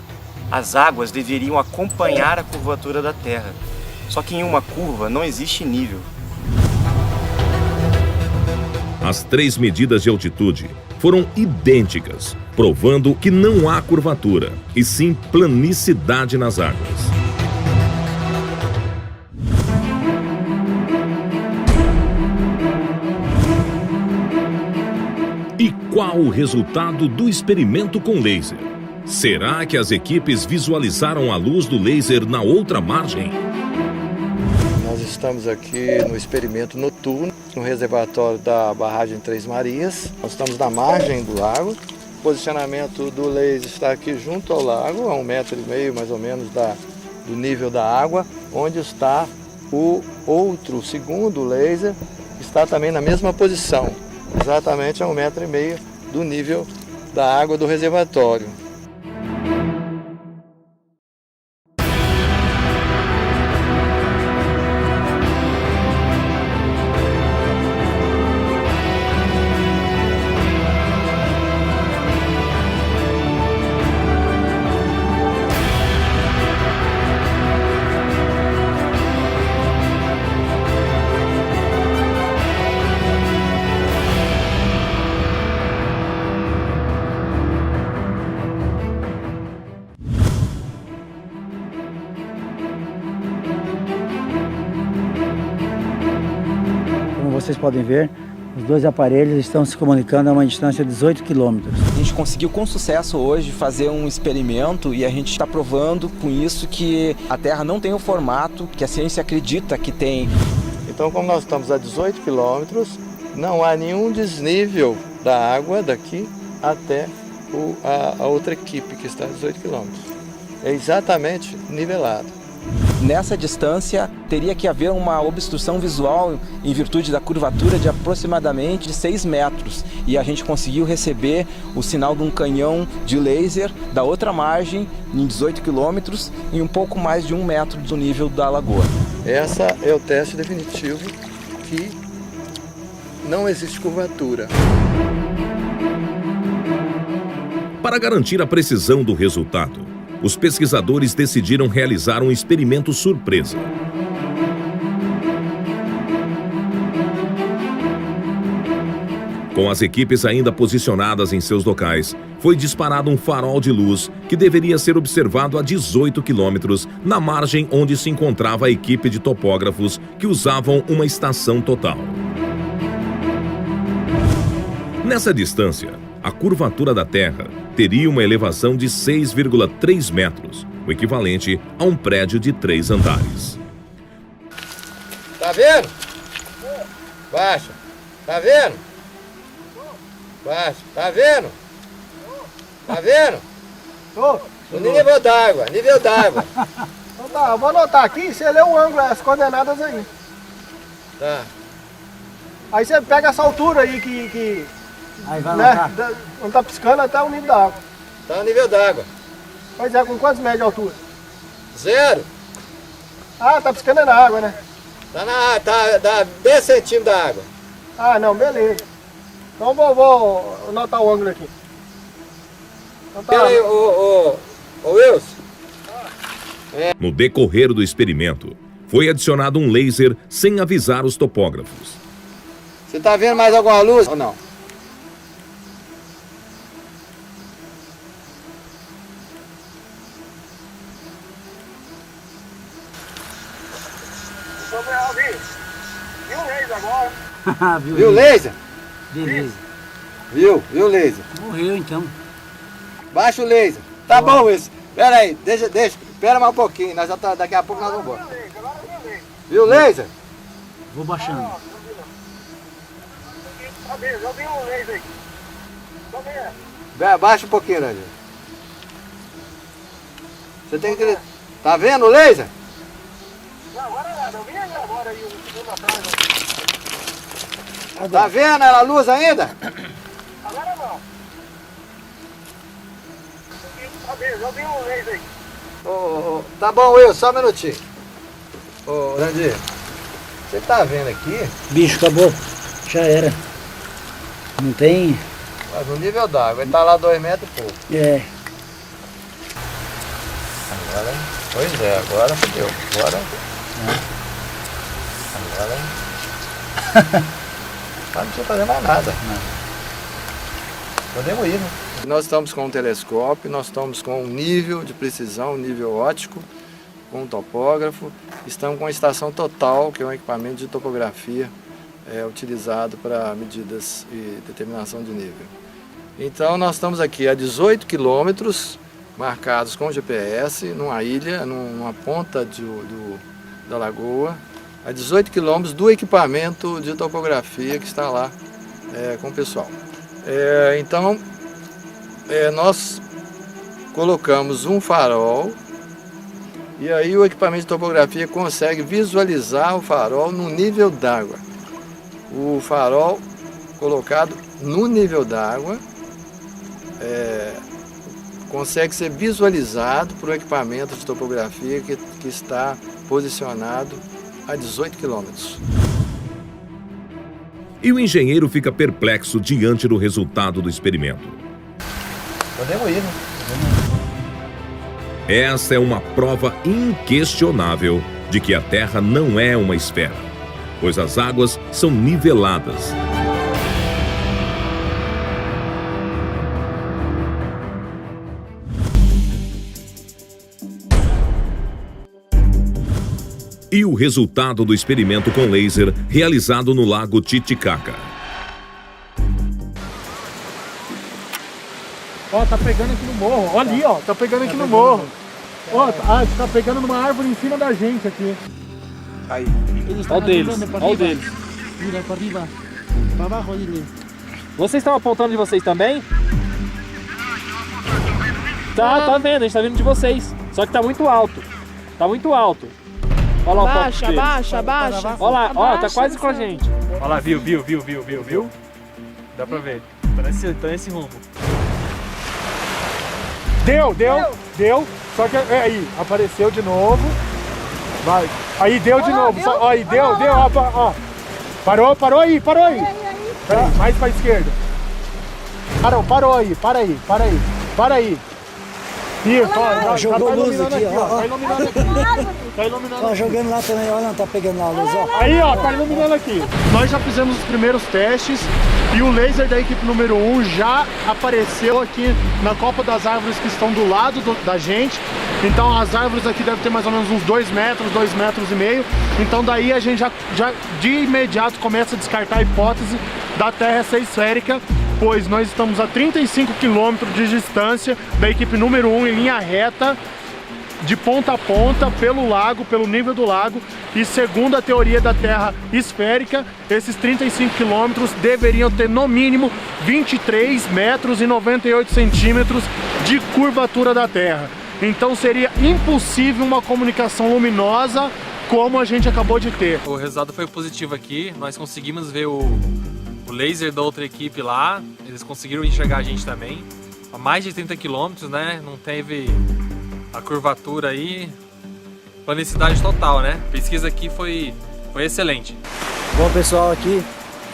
as águas deveriam acompanhar a curvatura da Terra. Só que em uma curva não existe nível. As 3 medidas de altitude foram idênticas, provando que não há curvatura, e sim planicidade nas águas. E qual o resultado do experimento com laser? Será que as equipes visualizaram a luz do laser na outra margem? Nós estamos aqui no experimento noturno, no reservatório da barragem Três Marias. Nós estamos na margem do lago. O posicionamento do laser está aqui junto ao lago, a 1,5 metro mais ou menos do nível da água, onde está o outro, segundo laser, está também na mesma posição, exatamente a 1,5 metro do nível da água do reservatório. Vocês podem ver, os dois aparelhos estão se comunicando a uma distância de 18 quilômetros. A gente conseguiu com sucesso hoje fazer um experimento e a gente está provando com isso que a Terra não tem o formato que a ciência acredita que tem. Então, como nós estamos a 18 quilômetros, não há nenhum desnível da água daqui até a outra equipe que está a 18 quilômetros. É exatamente nivelado. Nessa distância, teria que haver uma obstrução visual em virtude da curvatura de aproximadamente 6 metros. E a gente conseguiu receber o sinal de um canhão de laser da outra margem, em 18 quilômetros, e um pouco mais de 1 metro do nível da lagoa. Essa é o teste definitivo que não existe curvatura. Para garantir a precisão do resultado, os pesquisadores decidiram realizar um experimento surpresa. Com as equipes ainda posicionadas em seus locais, foi disparado um farol de luz que deveria ser observado a 18 quilômetros na margem onde se encontrava a equipe de topógrafos que usavam uma estação total. Nessa distância, a curvatura da Terra teria uma elevação de 6,3 metros, o equivalente a um prédio de 3 andares. Tá vendo? Baixa. Tá vendo? Baixa. Tá vendo? Tá vendo? O nível d'água, nível d'água. Então tá, eu vou anotar aqui, você lê o ângulo, as coordenadas aí. Tá. Aí você pega essa altura aí que aí vai né, não tá piscando até o nível da água. Tá o nível d'água. Pois é, com quantos metros de altura? 0. Ah, tá piscando é na água, né? Dá 10 centímetros da água. Ah, não, beleza. Então vou anotar o ângulo aqui. Então tá. Pera aí, ô Wilson. No decorrer do experimento, foi adicionado um laser sem avisar os topógrafos. Você tá vendo mais alguma luz ou não? Viu o laser agora? Viu o laser? Beleza. Viu o laser. Morreu então. Baixa o laser. Tá bom, Wilson. Pera aí, deixa. Espera mais um pouquinho. Nós já tá, daqui a pouco nós vamos embora. Viu o laser? Vou baixando. Eu vi o laser aí. Baixa um pouquinho, Rangel. Você tem que... Tá vendo o laser? Não, agora nada. Eu vi ele agora aí, um segundo atrás. Tá vendo a luz ainda? Agora não. Eu vi o laser aí. Tá bom, Wilson, só um minutinho. Ô, Randir, você tá vendo aqui? Bicho, acabou. Já era. Não tem... Mas no nível d'água, ele tá lá 2 metros e pouco. É. Agora, pois é, agora fodeu. Agora não precisa fazer mais nada. Podemos ir, né? Nós estamos com um telescópio, nós estamos com um nível de precisão, um nível óptico, com um topógrafo. Estamos com a estação total, que é um equipamento de topografia utilizado para medidas e determinação de nível. Então nós estamos aqui a 18 quilômetros, marcados com GPS, numa ilha, numa ponta da lagoa, a 18 quilômetros do equipamento de topografia que está lá com o pessoal. Então, nós colocamos um farol e aí o equipamento de topografia consegue visualizar o farol no nível d'água. O farol colocado no nível d'água consegue ser visualizado por um equipamento de topografia que está posicionado a 18 quilômetros. E o engenheiro fica perplexo diante do resultado do experimento. Podemos ir, né? Essa é uma prova inquestionável de que a Terra não é uma esfera, pois as águas são niveladas. E o resultado do experimento com laser realizado no Lago Titicaca. Ó, tá pegando aqui no morro. Olha ali, ó, tá pegando aqui no morro. Ó, tá pegando numa árvore em cima da gente aqui. Aí. Olha o deles, olha o deles. Mira, para arriba. Para abaixo ali. Vocês estão apontando de vocês também? Tá vendo, a gente tá vendo de vocês. Só que tá muito alto. Tá muito alto. Olha lá o foco deles. Abaixa. Olha lá, ó, tá Abaixa, quase com a você. gente. Olha lá, viu? Dá pra ver. Tá nesse rumo. Deu. Só que aí, apareceu de novo. Vai. Aí deu de novo. Ó, aí deu, ó. Parou aí. Peraí, mais pra esquerda. Parou aí, para aí. Para aí. Isso, ó, jogou luz aqui, ó. Tá iluminando aqui. Tá iluminando aqui. Jogando lá também, olha, não tá pegando a luz, ó. Aí, ó, tá iluminando aqui. Nós já fizemos os primeiros testes e o laser da equipe número 1 já apareceu aqui na copa das árvores que estão do lado da gente. Então as árvores aqui devem ter mais ou menos uns 2 metros, 2,5 metros. Então daí a gente já de imediato começa a descartar a hipótese da Terra ser esférica, pois nós estamos a 35 quilômetros de distância da equipe número 1 em linha reta, de ponta a ponta, pelo lago, pelo nível do lago, e segundo a teoria da Terra esférica, esses 35 quilômetros deveriam ter no mínimo 23 metros e 98 centímetros de curvatura da Terra. Então seria impossível uma comunicação luminosa como a gente acabou de ter. O resultado foi positivo aqui, nós conseguimos ver o laser da outra equipe lá, eles conseguiram enxergar a gente também, a mais de 30 quilômetros, né, não teve a curvatura aí, planicidade total, né, a pesquisa aqui foi excelente. Bom pessoal, aqui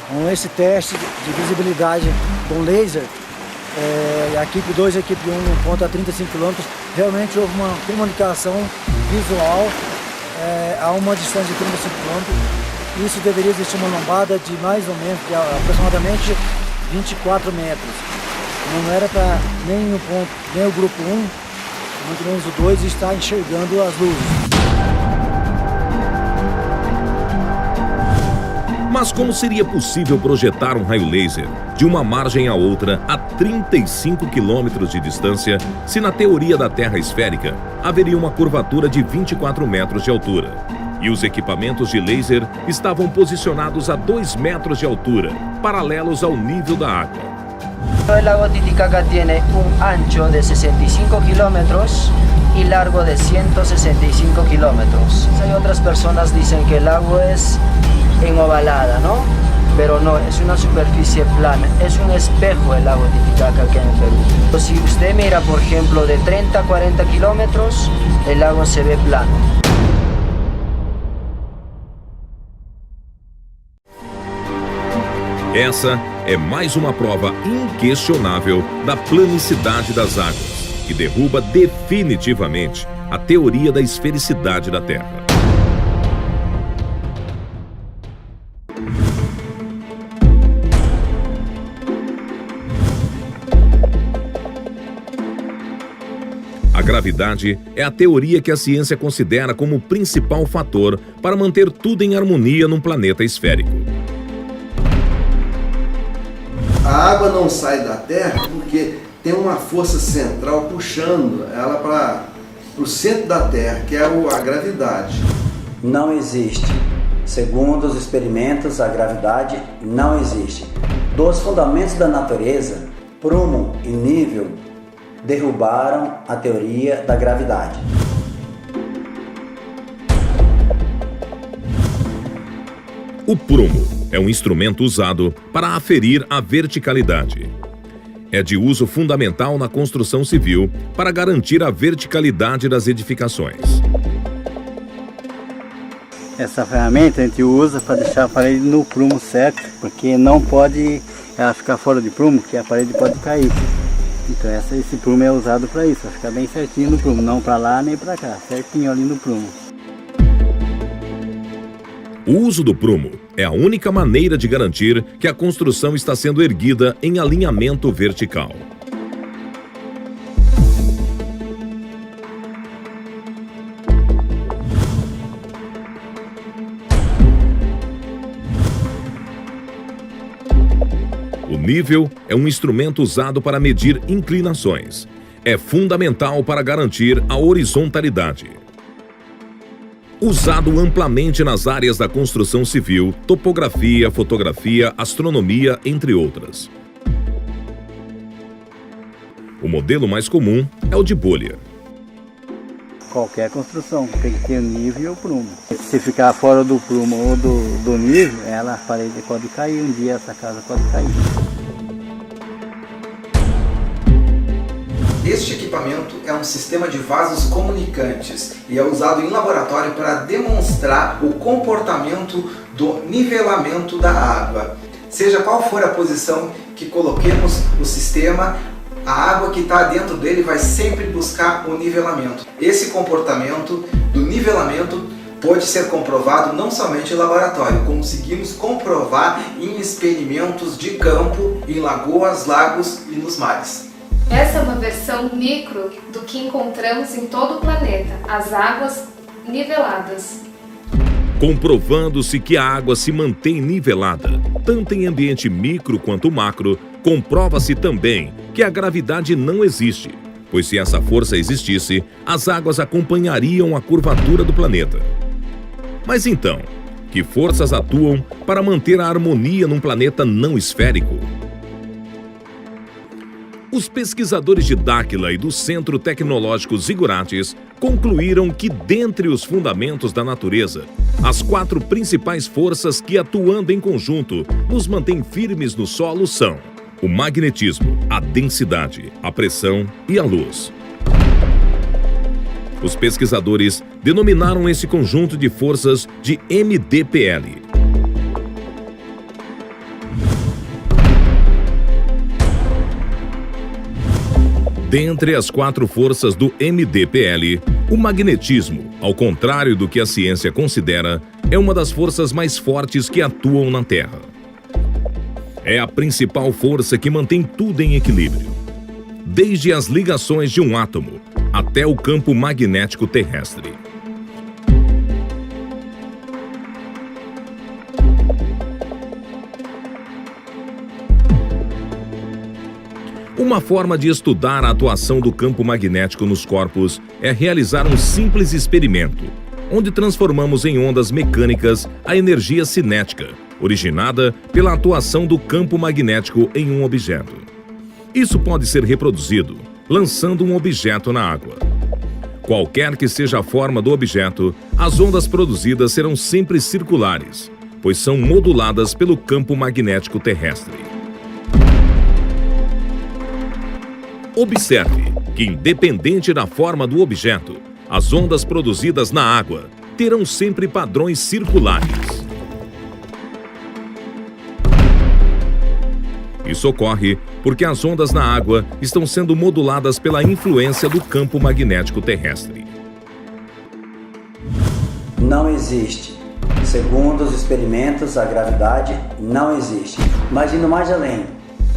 com esse teste de visibilidade com laser, a equipe 2 e a equipe 1 no ponto a 35 km, realmente houve uma comunicação visual a uma distância de 35 km. Isso deveria existir uma lombada de mais ou menos, de aproximadamente 24 metros. Não era para nem o grupo 1, muito menos o 2, estar enxergando as luzes. Mas como seria possível projetar um raio laser de uma margem à outra a 35 quilômetros de distância, se na teoria da Terra esférica haveria uma curvatura de 24 metros de altura? E os equipamentos de laser estavam posicionados a 2 metros de altura, paralelos ao nível da água. El lago Titicaca tiene un ancho de 65 kilómetros y largo de 165 kilómetros. Hay otras personas que dicen que el lago es ovalada, ¿no? Pero no, es una superficie plana, es un espejo el lago Titicaca aquí en Perú. Si usted mira, por ejemplo, de 30 a 40 kilómetros, el lago se ve plano. Essa é mais uma prova inquestionável da planicidade das águas, que derruba definitivamente a teoria da esfericidade da Terra. A gravidade é a teoria que a ciência considera como o principal fator para manter tudo em harmonia num planeta esférico. A água não sai da Terra porque tem uma força central puxando ela para o centro da Terra, que é a gravidade. Não existe. Segundo os experimentos, a gravidade não existe. Dos fundamentos da natureza, prumo e nível derrubaram a teoria da gravidade. O prumo é um instrumento usado para aferir a verticalidade. É de uso fundamental na construção civil para garantir a verticalidade das edificações. Essa ferramenta a gente usa para deixar a parede no prumo certo, porque não pode ela ficar fora de prumo, que a parede pode cair. Então esse prumo é usado para isso, para ficar bem certinho no prumo, não para lá nem para cá, certinho ali no prumo. O uso do prumo é a única maneira de garantir que a construção está sendo erguida em alinhamento vertical. O nível é um instrumento usado para medir inclinações. É fundamental para garantir a horizontalidade. Usado amplamente nas áreas da construção civil, topografia, fotografia, astronomia, entre outras. O modelo mais comum é o de bolha. Qualquer construção tem que ter nível e o prumo. Se ficar fora do prumo ou do nível, a parede pode cair, um dia essa casa pode cair. Este equipamento é um sistema de vasos comunicantes e é usado em laboratório para demonstrar o comportamento do nivelamento da água. Seja qual for a posição que coloquemos o sistema, A água que está dentro dele vai sempre buscar o nivelamento. Esse comportamento do nivelamento pode ser comprovado não somente em laboratório, conseguimos comprovar em experimentos de campo, em lagoas, lagos e nos mares. Essa é uma versão micro do que encontramos em todo o planeta, as águas niveladas. Comprovando-se que a água se mantém nivelada, tanto em ambiente micro quanto macro, comprova-se também que a gravidade não existe, pois se essa força existisse, as águas acompanhariam a curvatura do planeta. Mas então, que forças atuam para manter a harmonia num planeta não esférico? Os pesquisadores de Dáquila e do Centro Tecnológico Zigurates concluíram que, dentre os fundamentos da natureza, as 4 principais forças que, atuando em conjunto, nos mantêm firmes no solo são o magnetismo, a densidade, a pressão e a luz. Os pesquisadores denominaram esse conjunto de forças de MDPL. Dentre as 4 forças do MDPL, o magnetismo, ao contrário do que a ciência considera, é uma das forças mais fortes que atuam na Terra. É a principal força que mantém tudo em equilíbrio, desde as ligações de um átomo até o campo magnético terrestre. Uma forma de estudar a atuação do campo magnético nos corpos é realizar um simples experimento, onde transformamos em ondas mecânicas a energia cinética, originada pela atuação do campo magnético em um objeto. Isso pode ser reproduzido lançando um objeto na água. Qualquer que seja a forma do objeto, as ondas produzidas serão sempre circulares, pois são moduladas pelo campo magnético terrestre. Observe que, independente da forma do objeto, as ondas produzidas na água terão sempre padrões circulares. Isso ocorre porque as ondas na água estão sendo moduladas pela influência do campo magnético terrestre. Não existe. Segundo os experimentos, a gravidade não existe. Mas indo mais além,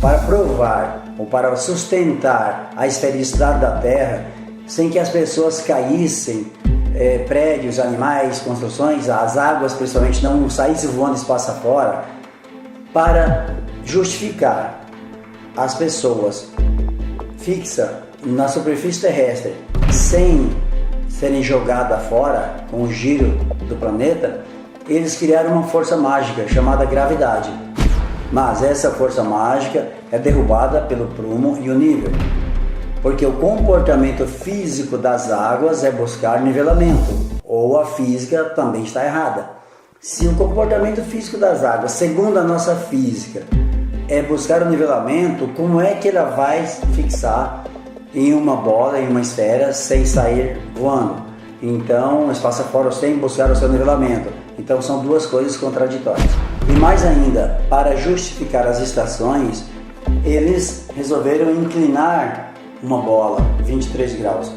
para provar ou para sustentar a esfericidade da Terra, sem que as pessoas caíssem, prédios, animais, construções, as águas principalmente não saíssem voando espaço afora, para justificar as pessoas fixas na superfície terrestre sem serem jogadas fora com o giro do planeta, eles criaram uma força mágica chamada gravidade. Mas essa força mágica é derrubada pelo prumo e o nível, porque o comportamento físico das águas é buscar nivelamento, ou a física também está errada. Se o comportamento físico das águas, segundo a nossa física, é buscar o nivelamento, como é que ela vai fixar em uma bola, em uma esfera, sem sair voando? Então, o espaço afora sem buscar o seu nivelamento. Então, são duas coisas contraditórias. E mais ainda, para justificar as estações, eles resolveram inclinar uma bola 23 graus.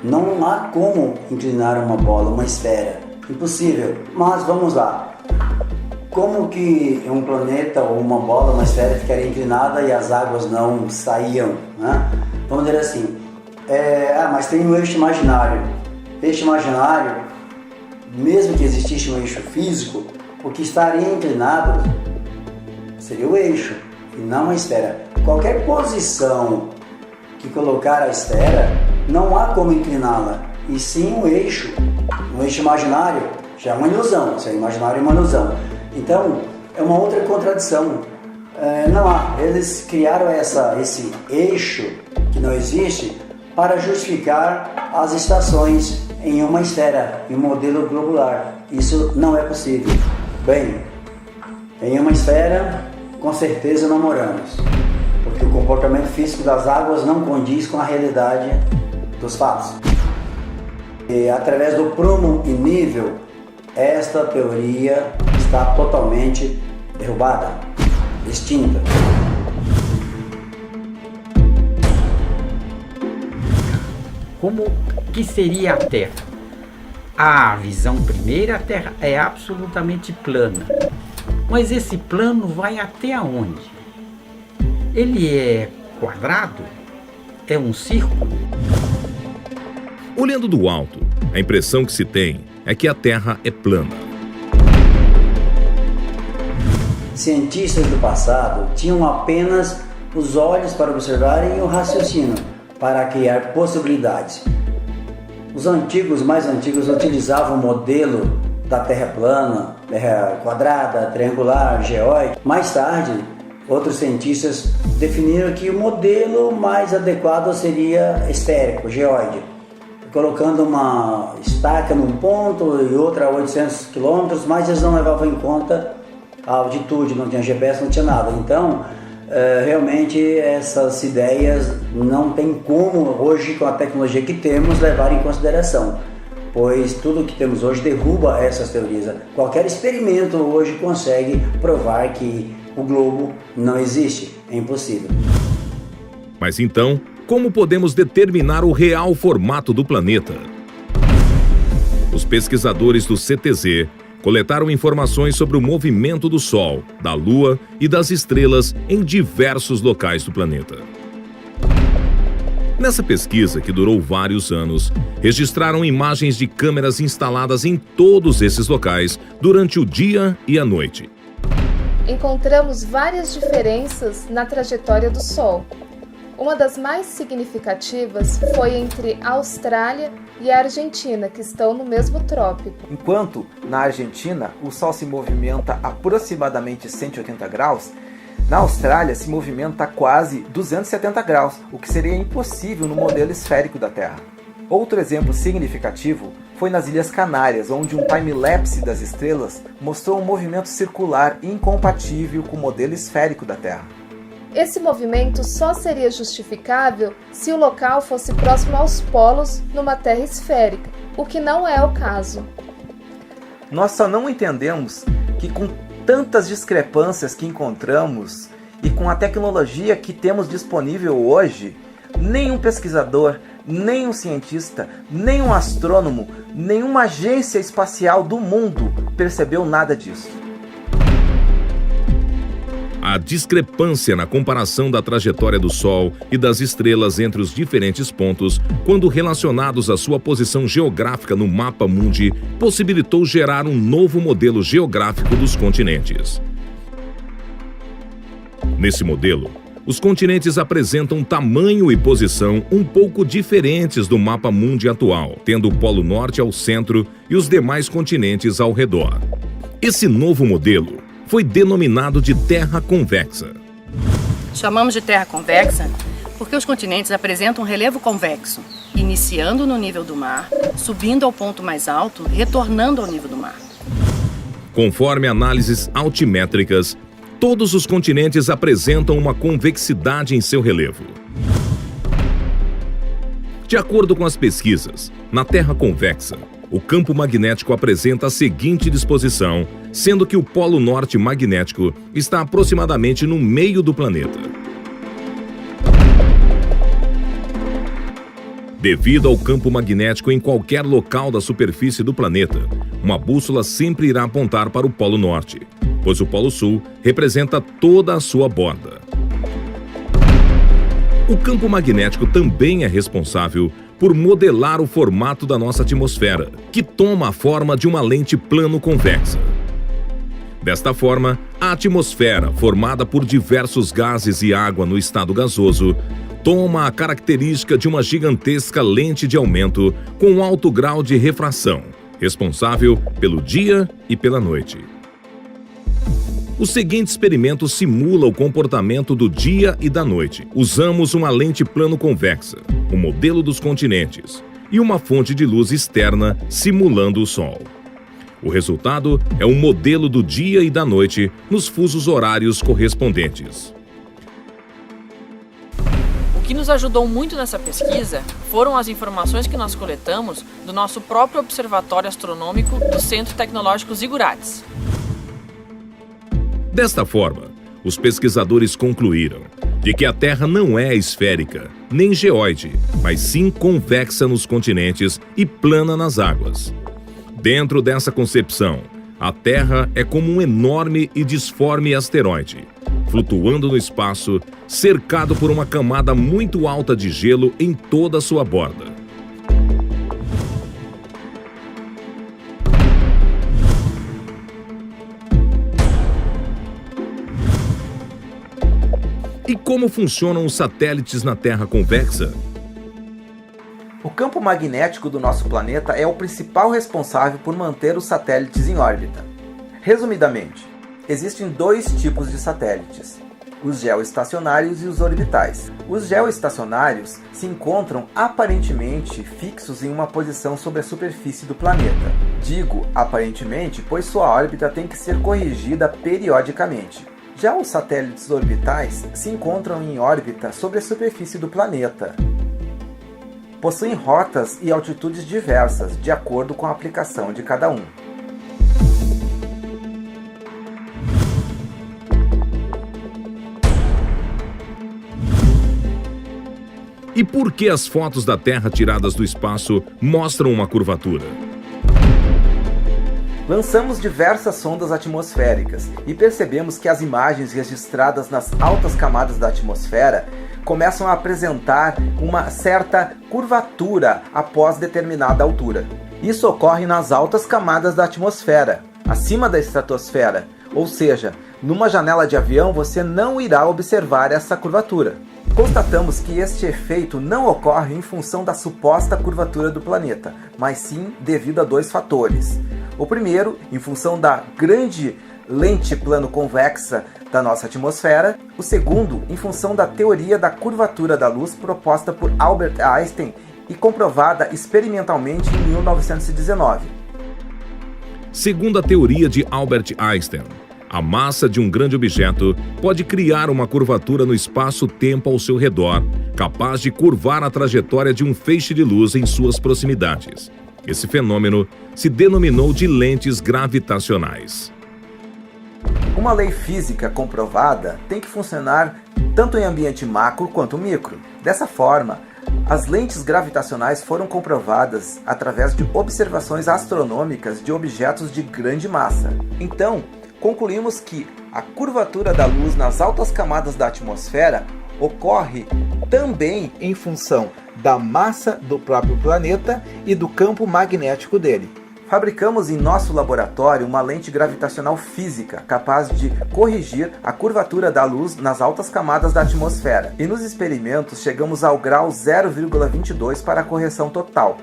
Não há como inclinar uma bola, uma esfera. Impossível. Mas vamos lá. Como que um planeta ou uma bola, uma esfera ficaria inclinada e as águas não saíam, né? Vamos dizer assim, mas tem um eixo imaginário. Eixo imaginário, mesmo que existisse um eixo físico, o que estaria inclinado seria o eixo e não a esfera. Qualquer posição que colocar a esfera, não há como incliná-la, e sim o eixo. Um eixo imaginário já é uma ilusão, se é imaginário é uma ilusão. Então, é uma outra contradição. Não há. Eles criaram esse eixo que não existe para justificar as estações em uma esfera, em um modelo globular. Isso não é possível. Bem, em uma esfera, com certeza não moramos, porque o comportamento físico das águas não condiz com a realidade dos fatos. E através do prumo e nível, esta teoria está totalmente derrubada, extinta. Como que seria a Terra? A visão primeira, a Terra é absolutamente plana. Mas esse plano vai até onde? Ele é quadrado? É um círculo? Olhando do alto, a impressão que se tem é que a Terra é plana. Cientistas do passado tinham apenas os olhos para observarem e o raciocínio para criar possibilidades. Os mais antigos utilizavam o modelo da Terra plana, Terra quadrada, triangular, geóide. Mais tarde, outros cientistas definiram que o modelo mais adequado seria esférico, geóide, colocando uma estaca num ponto e outra a 800 km, mas eles não levavam em conta a altitude, não tinha GPS, não tinha nada. Então, realmente essas ideias não tem como hoje, com a tecnologia que temos, levar em consideração, pois tudo que temos hoje derruba essas teorias. Qualquer experimento hoje consegue provar que o globo não existe, é impossível. Mas então, como podemos determinar o real formato do planeta? Os pesquisadores do CTZ coletaram informações sobre o movimento do Sol, da Lua e das estrelas em diversos locais do planeta. Nessa pesquisa, que durou vários anos, registraram imagens de câmeras instaladas em todos esses locais durante o dia e a noite. Encontramos várias diferenças na trajetória do Sol. Uma das mais significativas foi entre a Austrália e a Argentina, que estão no mesmo trópico. Enquanto na Argentina o Sol se movimenta aproximadamente 180 graus, na Austrália se movimenta quase 270 graus, o que seria impossível no modelo esférico da Terra. Outro exemplo significativo foi nas Ilhas Canárias, onde um time-lapse das estrelas mostrou um movimento circular incompatível com o modelo esférico da Terra. Esse movimento só seria justificável se o local fosse próximo aos polos numa Terra esférica, o que não é o caso. Nós só não entendemos que com tantas discrepâncias que encontramos e com a tecnologia que temos disponível hoje, nenhum pesquisador, nenhum cientista, nenhum astrônomo, nenhuma agência espacial do mundo percebeu nada disso. A discrepância na comparação da trajetória do Sol e das estrelas entre os diferentes pontos, quando relacionados à sua posição geográfica no mapa mundi, possibilitou gerar um novo modelo geográfico dos continentes. Nesse modelo, os continentes apresentam tamanho e posição um pouco diferentes do mapa mundi atual, tendo o Polo Norte ao centro e os demais continentes ao redor. Esse novo modelo foi denominado de Terra convexa. Chamamos de Terra convexa porque os continentes apresentam um relevo convexo, iniciando no nível do mar, subindo ao ponto mais alto, retornando ao nível do mar. Conforme análises altimétricas, todos os continentes apresentam uma convexidade em seu relevo. De acordo com as pesquisas, na Terra convexa, o campo magnético apresenta a seguinte disposição, sendo que o Polo Norte magnético está aproximadamente no meio do planeta. Devido ao campo magnético em qualquer local da superfície do planeta, uma bússola sempre irá apontar para o Polo Norte, pois o Polo Sul representa toda a sua borda. O campo magnético também é responsável por modelar o formato da nossa atmosfera, que toma a forma de uma lente plano-convexa. Desta forma, a atmosfera, formada por diversos gases e água no estado gasoso, toma a característica de uma gigantesca lente de aumento com alto grau de refração, responsável pelo dia e pela noite. O seguinte experimento simula o comportamento do dia e da noite. Usamos uma lente plano-convexa, o modelo dos continentes, e uma fonte de luz externa simulando o Sol. O resultado é um modelo do dia e da noite nos fusos horários correspondentes. O que nos ajudou muito nessa pesquisa foram as informações que nós coletamos do nosso próprio Observatório Astronômico do Centro Tecnológico Zigurates. Desta forma, os pesquisadores concluíram de de que a Terra não é esférica, nem geóide, mas sim convexa nos continentes e plana nas águas. Dentro dessa concepção, a Terra é como um enorme e disforme asteroide, flutuando no espaço, cercado por uma camada muito alta de gelo em toda a sua borda. E como funcionam os satélites na Terra convexa? O campo magnético do nosso planeta é o principal responsável por manter os satélites em órbita. Resumidamente, existem dois tipos de satélites: os geoestacionários e os orbitais. Os geoestacionários se encontram aparentemente fixos em uma posição sobre a superfície do planeta. Digo aparentemente, pois sua órbita tem que ser corrigida periodicamente. Já os satélites orbitais se encontram em órbita sobre a superfície do planeta. Possuem rotas e altitudes diversas, de acordo com a aplicação de cada um. E por que as fotos da Terra tiradas do espaço mostram uma curvatura? Lançamos diversas sondas atmosféricas e percebemos que as imagens registradas nas altas camadas da atmosfera começam a apresentar uma certa curvatura após determinada altura. Isso ocorre nas altas camadas da atmosfera, acima da estratosfera, ou seja, numa janela de avião você não irá observar essa curvatura. Constatamos que este efeito não ocorre em função da suposta curvatura do planeta, mas sim devido a dois fatores. O primeiro, em função da grande lente plano-convexa da nossa atmosfera. O segundo, em função da teoria da curvatura da luz proposta por Albert Einstein e comprovada experimentalmente em 1919. Segundo a teoria de Albert Einstein, a massa de um grande objeto pode criar uma curvatura no espaço-tempo ao seu redor, capaz de curvar a trajetória de um feixe de luz em suas proximidades. Esse fenômeno se denominou de lentes gravitacionais. Uma lei física comprovada tem que funcionar tanto em ambiente macro quanto micro. Dessa forma, as lentes gravitacionais foram comprovadas através de observações astronômicas de objetos de grande massa. Então, concluímos que a curvatura da luz nas altas camadas da atmosfera ocorre também em função da massa do próprio planeta e do campo magnético dele. Fabricamos em nosso laboratório uma lente gravitacional física capaz de corrigir a curvatura da luz nas altas camadas da atmosfera. E nos experimentos chegamos ao grau 0,22 para a correção total.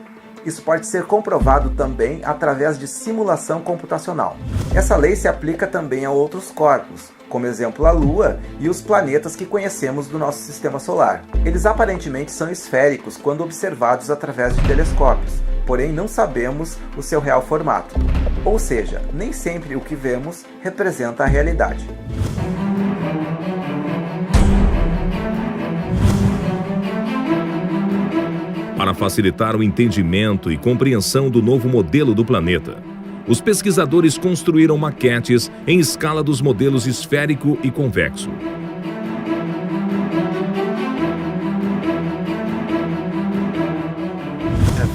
Isso pode ser comprovado também através de simulação computacional. Essa lei se aplica também a outros corpos, como exemplo a Lua e os planetas que conhecemos do nosso sistema solar. Eles aparentemente são esféricos quando observados através de telescópios, porém não sabemos o seu real formato. Ou seja, nem sempre o que vemos representa a realidade. Para facilitar o entendimento e compreensão do novo modelo do planeta, os pesquisadores construíram maquetes em escala dos modelos esférico e convexo.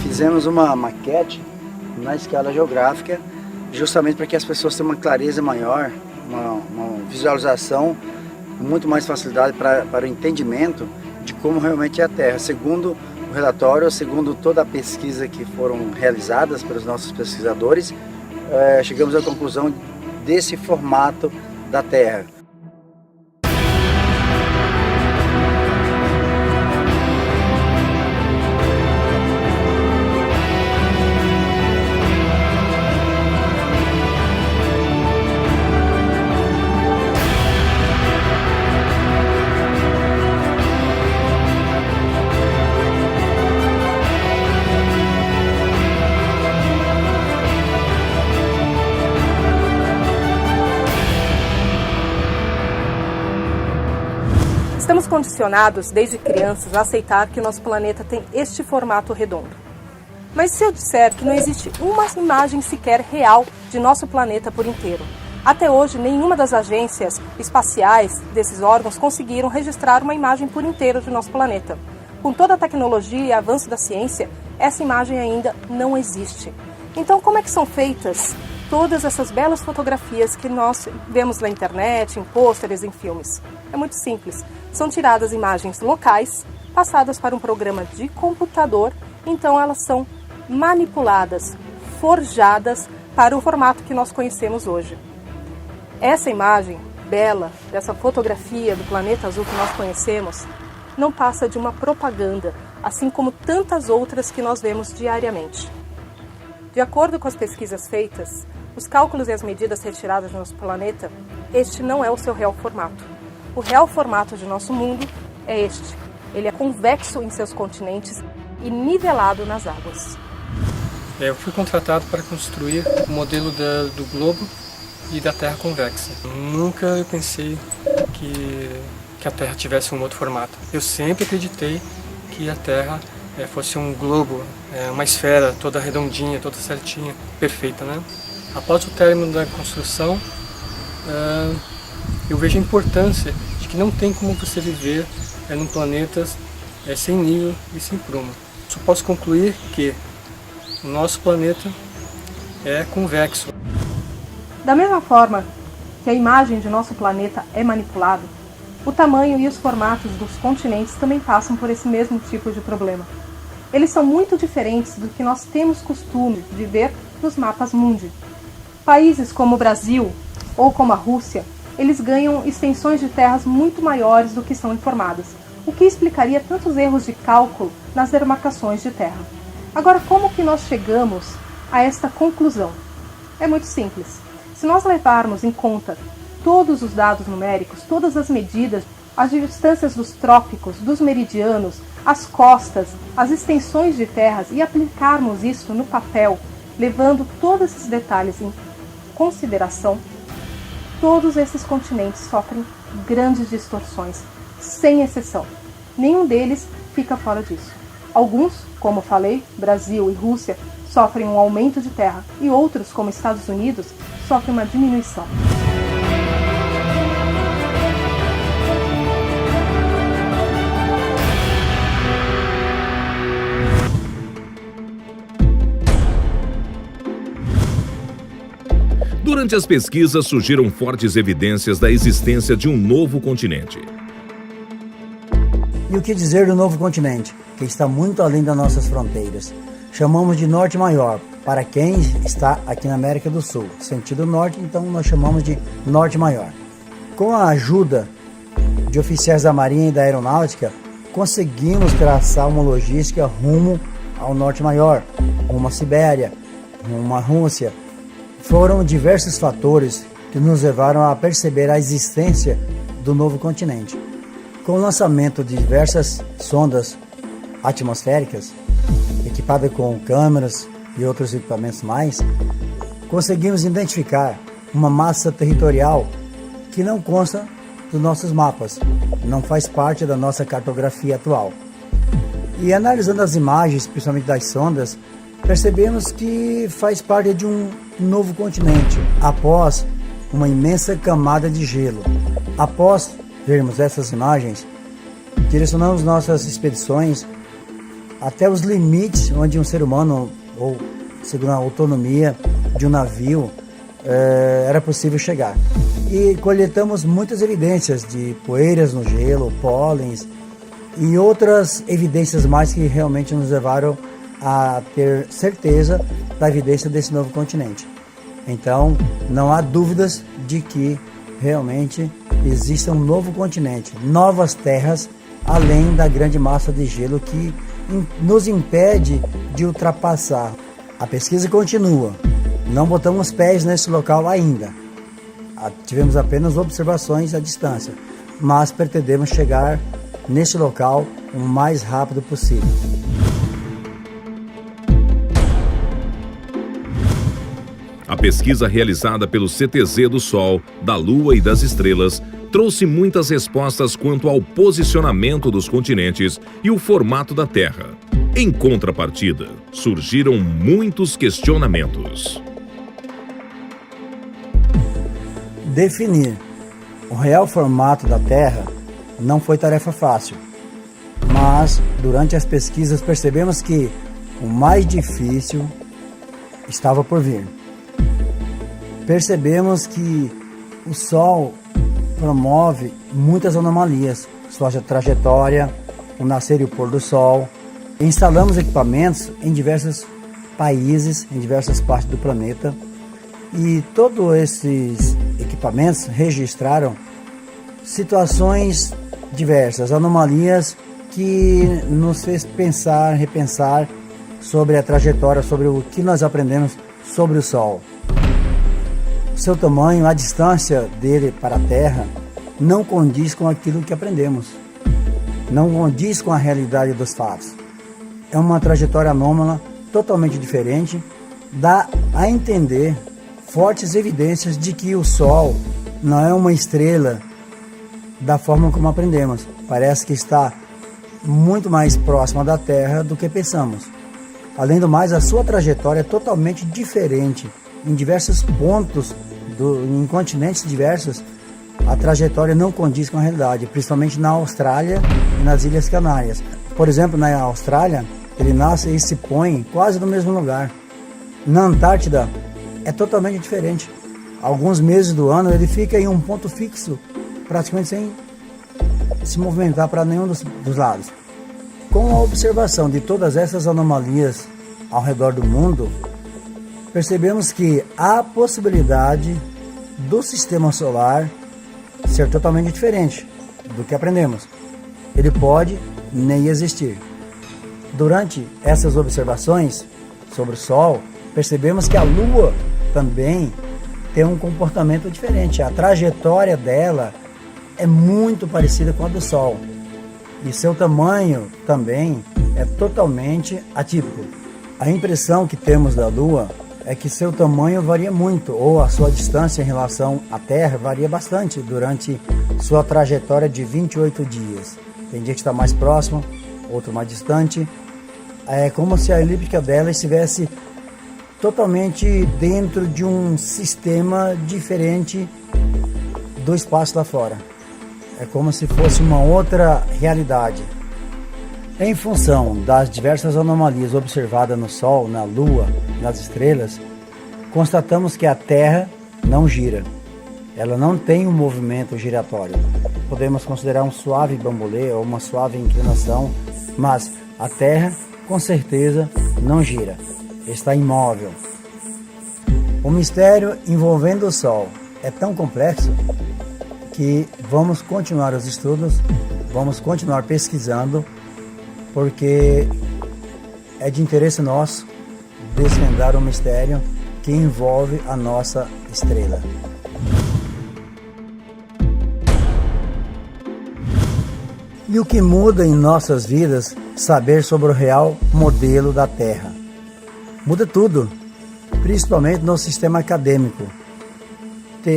Fizemos uma maquete na escala geográfica, justamente para que as pessoas tenham uma clareza maior, uma visualização com muito mais facilidade para o entendimento de como realmente é a Terra. Segundo o relatório, segundo toda a pesquisa que foram realizadas pelos nossos pesquisadores, chegamos à conclusão desse formato da Terra. Estamos condicionados, desde crianças, a aceitar que o nosso planeta tem este formato redondo. Mas se eu disser que não existe uma imagem sequer real de nosso planeta por inteiro, Até hoje, nenhuma das agências espaciais desses órgãos conseguiram registrar uma imagem por inteiro do nosso planeta. Com toda a tecnologia e avanço da ciência, essa imagem ainda não existe. Então, como é que são feitas todas essas belas fotografias que nós vemos na internet, em pôsteres, em filmes? É muito simples. São tiradas imagens locais, passadas para um programa de computador, então elas são manipuladas, forjadas para o formato que nós conhecemos hoje. Essa imagem bela, dessa fotografia do planeta azul que nós conhecemos, não passa de uma propaganda, assim como tantas outras que nós vemos diariamente. De acordo com as pesquisas feitas, os cálculos e as medidas retiradas do nosso planeta, este não é o seu real formato. O real formato de nosso mundo é este. Ele é convexo em seus continentes e nivelado nas águas. Eu fui contratado para construir o modelo do globo e da Terra convexa. Nunca pensei que a Terra tivesse um outro formato. Eu sempre acreditei que a Terra fosse um globo, uma esfera toda redondinha, toda certinha, perfeita, né? Após o término da construção, eu vejo a importância de que não tem como você viver num planeta sem nível e sem prumo. Só posso concluir que o nosso planeta é convexo. Da mesma forma que a imagem de nosso planeta é manipulada, o tamanho e os formatos dos continentes também passam por esse mesmo tipo de problema. Eles são muito diferentes do que nós temos costume de ver nos mapas mundi. Países como o Brasil ou como a Rússia, eles ganham extensões de terras muito maiores do que são informadas, o que explicaria tantos erros de cálculo nas demarcações de terra. Agora, como que nós chegamos a esta conclusão? É muito simples. Se nós levarmos em conta todos os dados numéricos, todas as medidas, as distâncias dos trópicos, dos meridianos, as costas, as extensões de terras e aplicarmos isso no papel, levando todos esses detalhes em consideração, todos esses continentes sofrem grandes distorções, sem exceção. Nenhum deles fica fora disso. Alguns, como falei, Brasil e Rússia, sofrem um aumento de terra e outros, como Estados Unidos, sofrem uma diminuição. Durante as pesquisas surgiram fortes evidências da existência de um novo continente. E o que dizer do novo continente, que está muito além das nossas fronteiras? Chamamos de Norte Maior, para quem está aqui na América do Sul. Sentido norte, então nós chamamos de Norte Maior. Com a ajuda de oficiais da Marinha e da Aeronáutica, conseguimos traçar uma logística rumo ao Norte Maior, rumo à Sibéria, rumo à Rússia. Foram diversos fatores que nos levaram a perceber a existência do novo continente. Com o lançamento de diversas sondas atmosféricas, equipadas com câmeras e outros equipamentos mais, conseguimos identificar uma massa territorial que não consta dos nossos mapas, não faz parte da nossa cartografia atual. E analisando as imagens, principalmente das sondas, percebemos que faz parte de um novo continente, após uma imensa camada de gelo. Após vermos essas imagens, direcionamos nossas expedições até os limites onde um ser humano, ou segundo a autonomia de um navio, era possível chegar. E coletamos muitas evidências de poeiras no gelo, pólens e outras evidências mais que realmente nos levaram a ter certeza da evidência desse novo continente. Então, não há dúvidas de que realmente existe um novo continente, novas terras, além da grande massa de gelo que nos impede de ultrapassar. A pesquisa continua, não botamos pés nesse local ainda. Tivemos apenas observações à distância, mas pretendemos chegar nesse local o mais rápido possível. A pesquisa realizada pelo CTZ do Sol, da Lua e das Estrelas trouxe muitas respostas quanto ao posicionamento dos continentes e o formato da Terra. Em contrapartida, surgiram muitos questionamentos. Definir o real formato da Terra não foi tarefa fácil, mas durante as pesquisas percebemos que o mais difícil estava por vir. Percebemos que o Sol promove muitas anomalias, sua trajetória, o nascer e o pôr do Sol. Instalamos equipamentos em diversos países, em diversas partes do planeta, e todos esses equipamentos registraram situações diversas, anomalias que nos fez pensar, repensar sobre a trajetória, sobre o que nós aprendemos sobre o Sol. O seu tamanho, a distância dele para a Terra, não condiz com aquilo que aprendemos, não condiz com a realidade dos fatos. É uma trajetória anômala, totalmente diferente, dá a entender fortes evidências de que o Sol não é uma estrela da forma como aprendemos. Parece que está muito mais próxima da Terra do que pensamos. Além do mais, a sua trajetória é totalmente diferente. Em diversos pontos, em continentes diversos, a trajetória não condiz com a realidade, principalmente na Austrália e nas Ilhas Canárias. Por exemplo, na Austrália, ele nasce e se põe quase no mesmo lugar. Na Antártida, é totalmente diferente. Alguns meses do ano ele fica em um ponto fixo, praticamente sem se movimentar para nenhum dos lados. Com a observação de todas essas anomalias ao redor do mundo, percebemos que há a possibilidade do sistema solar ser totalmente diferente do que aprendemos. Ele pode nem existir. Durante essas observações sobre o Sol, percebemos que a Lua também tem um comportamento diferente. A trajetória dela é muito parecida com a do Sol. E seu tamanho também é totalmente atípico. A impressão que temos da Lua é que seu tamanho varia muito, ou a sua distância em relação à Terra varia bastante durante sua trajetória de 28 dias. Tem dia que está mais próximo, outro mais distante. É como se a elíptica dela estivesse totalmente dentro de um sistema diferente do espaço lá fora. É como se fosse uma outra realidade. Em função das diversas anomalias observadas no Sol, na Lua, nas estrelas, constatamos que a Terra não gira. Ela não tem um movimento giratório. Podemos considerar um suave bambolê ou uma suave inclinação, mas a Terra, com certeza, não gira. Está imóvel. O mistério envolvendo o Sol é tão complexo que vamos continuar os estudos, vamos continuar pesquisando, porque é de interesse nosso desvendar o mistério que envolve a nossa estrela. E o que muda em nossas vidas saber sobre o real modelo da Terra? Muda tudo, principalmente no sistema acadêmico.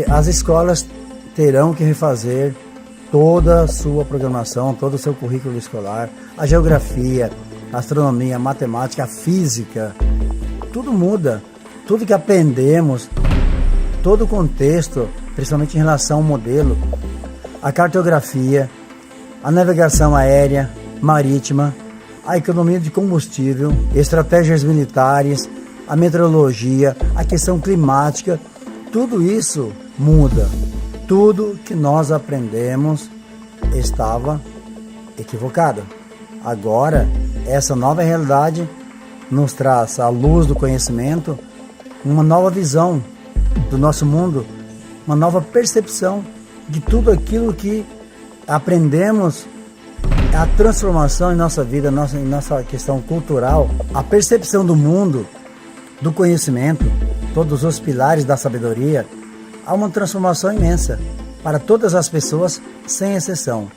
As escolas terão que refazer toda a sua programação, todo o seu currículo escolar, a geografia, a astronomia, a matemática, a física, tudo muda. Tudo que aprendemos, todo o contexto, principalmente em relação ao modelo, a cartografia, a navegação aérea, marítima, a economia de combustível, estratégias militares, a meteorologia, a questão climática, tudo isso muda. Tudo que nós aprendemos estava equivocado. Agora, essa nova realidade nos traz à luz do conhecimento uma nova visão do nosso mundo, uma nova percepção de tudo aquilo que aprendemos, a transformação em nossa vida, em nossa questão cultural, a percepção do mundo, do conhecimento, todos os pilares da sabedoria. Há uma transformação imensa para todas as pessoas, sem exceção.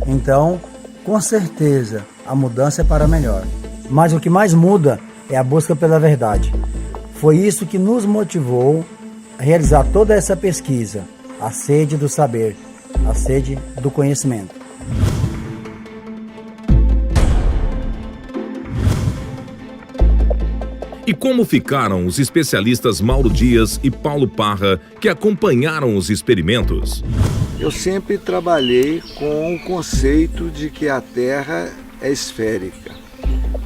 Então, com certeza, a mudança é para melhor. Mas o que mais muda é a busca pela verdade. Foi isso que nos motivou a realizar toda essa pesquisa, a sede do saber, a sede do conhecimento. E como ficaram os especialistas Mauro Dias e Paulo Parra que acompanharam os experimentos? Eu sempre trabalhei com o conceito de que a Terra é esférica.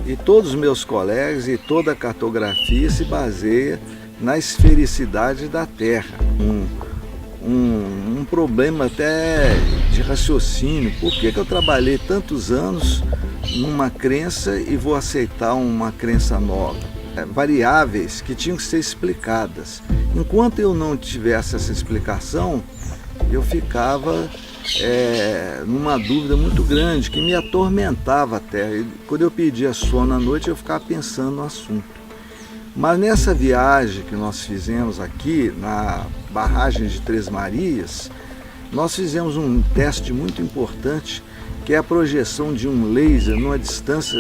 E todos os meus colegas e toda a cartografia se baseia na esfericidade da Terra. Um problema até de raciocínio. Por que eu trabalhei tantos anos numa crença e vou aceitar uma crença nova? Variáveis que tinham que ser explicadas. Enquanto eu não tivesse essa explicação, eu ficava numa dúvida muito grande que me atormentava até. E quando eu pedia sono à noite, eu ficava pensando no assunto. Mas nessa viagem que nós fizemos aqui na barragem de Três Marias, nós fizemos um teste muito importante, que é a projeção de um laser numa distância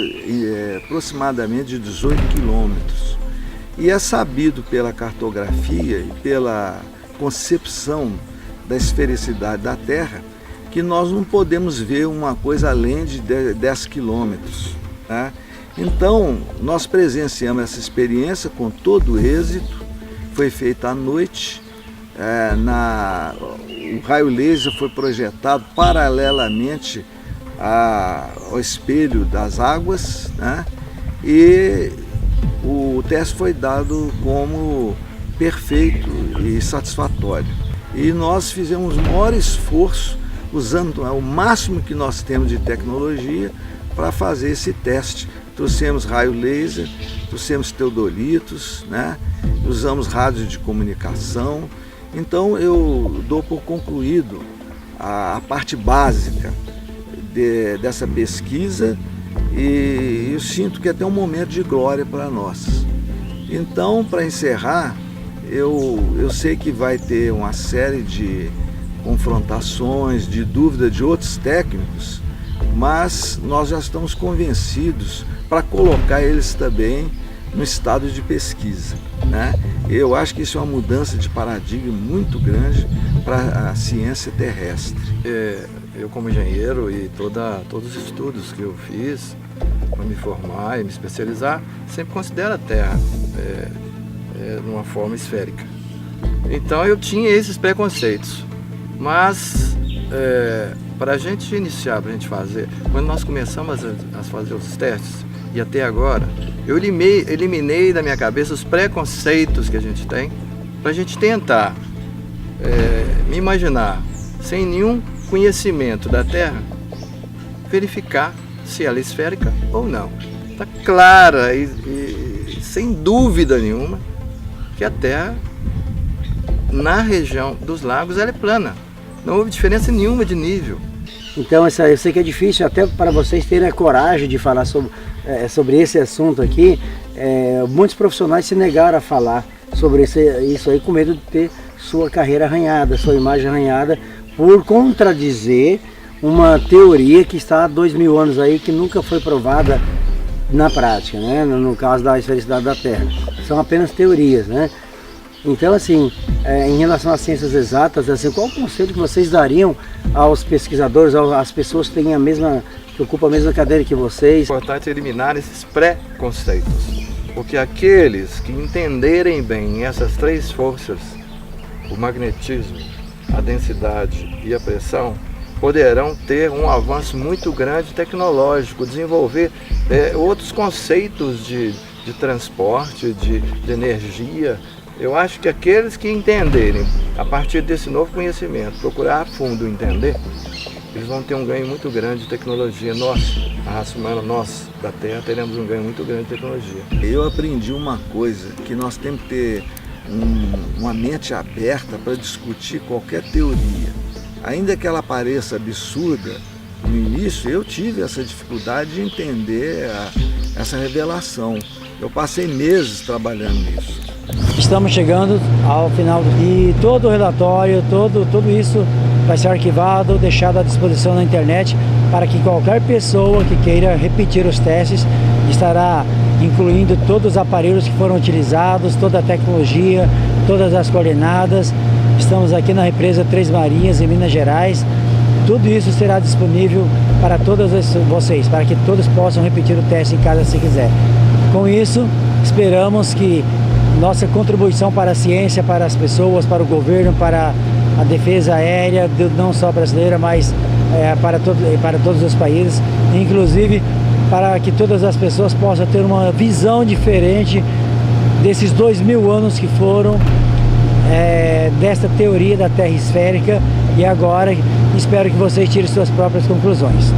aproximadamente de 18 quilômetros. E é sabido pela cartografia e pela concepção da esfericidade da Terra que nós não podemos ver uma coisa além de 10 quilômetros, tá? Então, nós presenciamos essa experiência com todo êxito. Foi feita à noite, o raio laser foi projetado paralelamente ao espelho das águas, né? E o teste foi dado como perfeito e satisfatório. E nós fizemos o maior esforço, usando o máximo que nós temos de tecnologia para fazer esse teste. Trouxemos raio laser, trouxemos teodolitos, né? Usamos rádio de comunicação. Então eu dou por concluído a parte básica dessa pesquisa e eu sinto que é até um momento de glória para nós. Então, para encerrar, eu sei que vai ter uma série de confrontações, de dúvida de outros técnicos, mas nós já estamos convencidos para colocar eles também no estado de pesquisa, né? Eu acho que isso é uma mudança de paradigma muito grande para a ciência terrestre. Eu como engenheiro e todos os estudos que eu fiz para me formar e me especializar, sempre considero a Terra numa forma esférica. Então eu tinha esses preconceitos, mas para a gente iniciar, para a gente fazer, quando nós começamos a fazer os testes e até agora, eu eliminei da minha cabeça os preconceitos que a gente tem, para a gente tentar me imaginar sem nenhum conhecimento da Terra, verificar se ela é esférica ou não. Está clara e sem dúvida nenhuma que a Terra, na região dos lagos, ela é plana. Não houve diferença nenhuma de nível. Então eu sei que é difícil até para vocês terem a coragem de falar sobre esse assunto aqui. Muitos profissionais se negaram a falar sobre isso aí com medo de ter sua carreira arranhada, sua imagem arranhada, por contradizer uma teoria que está há 2000 anos aí, que nunca foi provada na prática, né? No caso da esfericidade da Terra. São apenas teorias, né? Então, assim, em relação às ciências exatas, assim, qual o conselho que vocês dariam aos pesquisadores, às pessoas que ocupam a mesma cadeira que vocês? É importante eliminar esses preconceitos, porque aqueles que entenderem bem essas três forças, o magnetismo, a densidade e a pressão, poderão ter um avanço muito grande tecnológico, desenvolver outros conceitos de transporte, de energia. Eu acho que aqueles que entenderem, a partir desse novo conhecimento, procurar a fundo entender, eles vão ter um ganho muito grande de tecnologia. Nós, a raça humana, nós da Terra, teremos um ganho muito grande de tecnologia. Eu aprendi uma coisa, que nós temos que ter uma mente aberta para discutir qualquer teoria. Ainda que ela pareça absurda, no início eu tive essa dificuldade de entender essa revelação. Eu passei meses trabalhando nisso. Estamos chegando ao final e todo o relatório, tudo isso vai ser arquivado, deixado à disposição na internet para que qualquer pessoa que queira repetir os testes estará incluindo todos os aparelhos que foram utilizados, toda a tecnologia, todas as coordenadas. Estamos aqui na represa Três Marias, em Minas Gerais. Tudo isso será disponível para todos vocês, para que todos possam repetir o teste em casa se quiser. Com isso, esperamos que nossa contribuição para a ciência, para as pessoas, para o governo, para a defesa aérea, não só brasileira, mas para todos os países, inclusive para que todas as pessoas possam ter uma visão diferente desses 2000 anos que foram desta teoria da Terra esférica, e agora espero que vocês tirem suas próprias conclusões.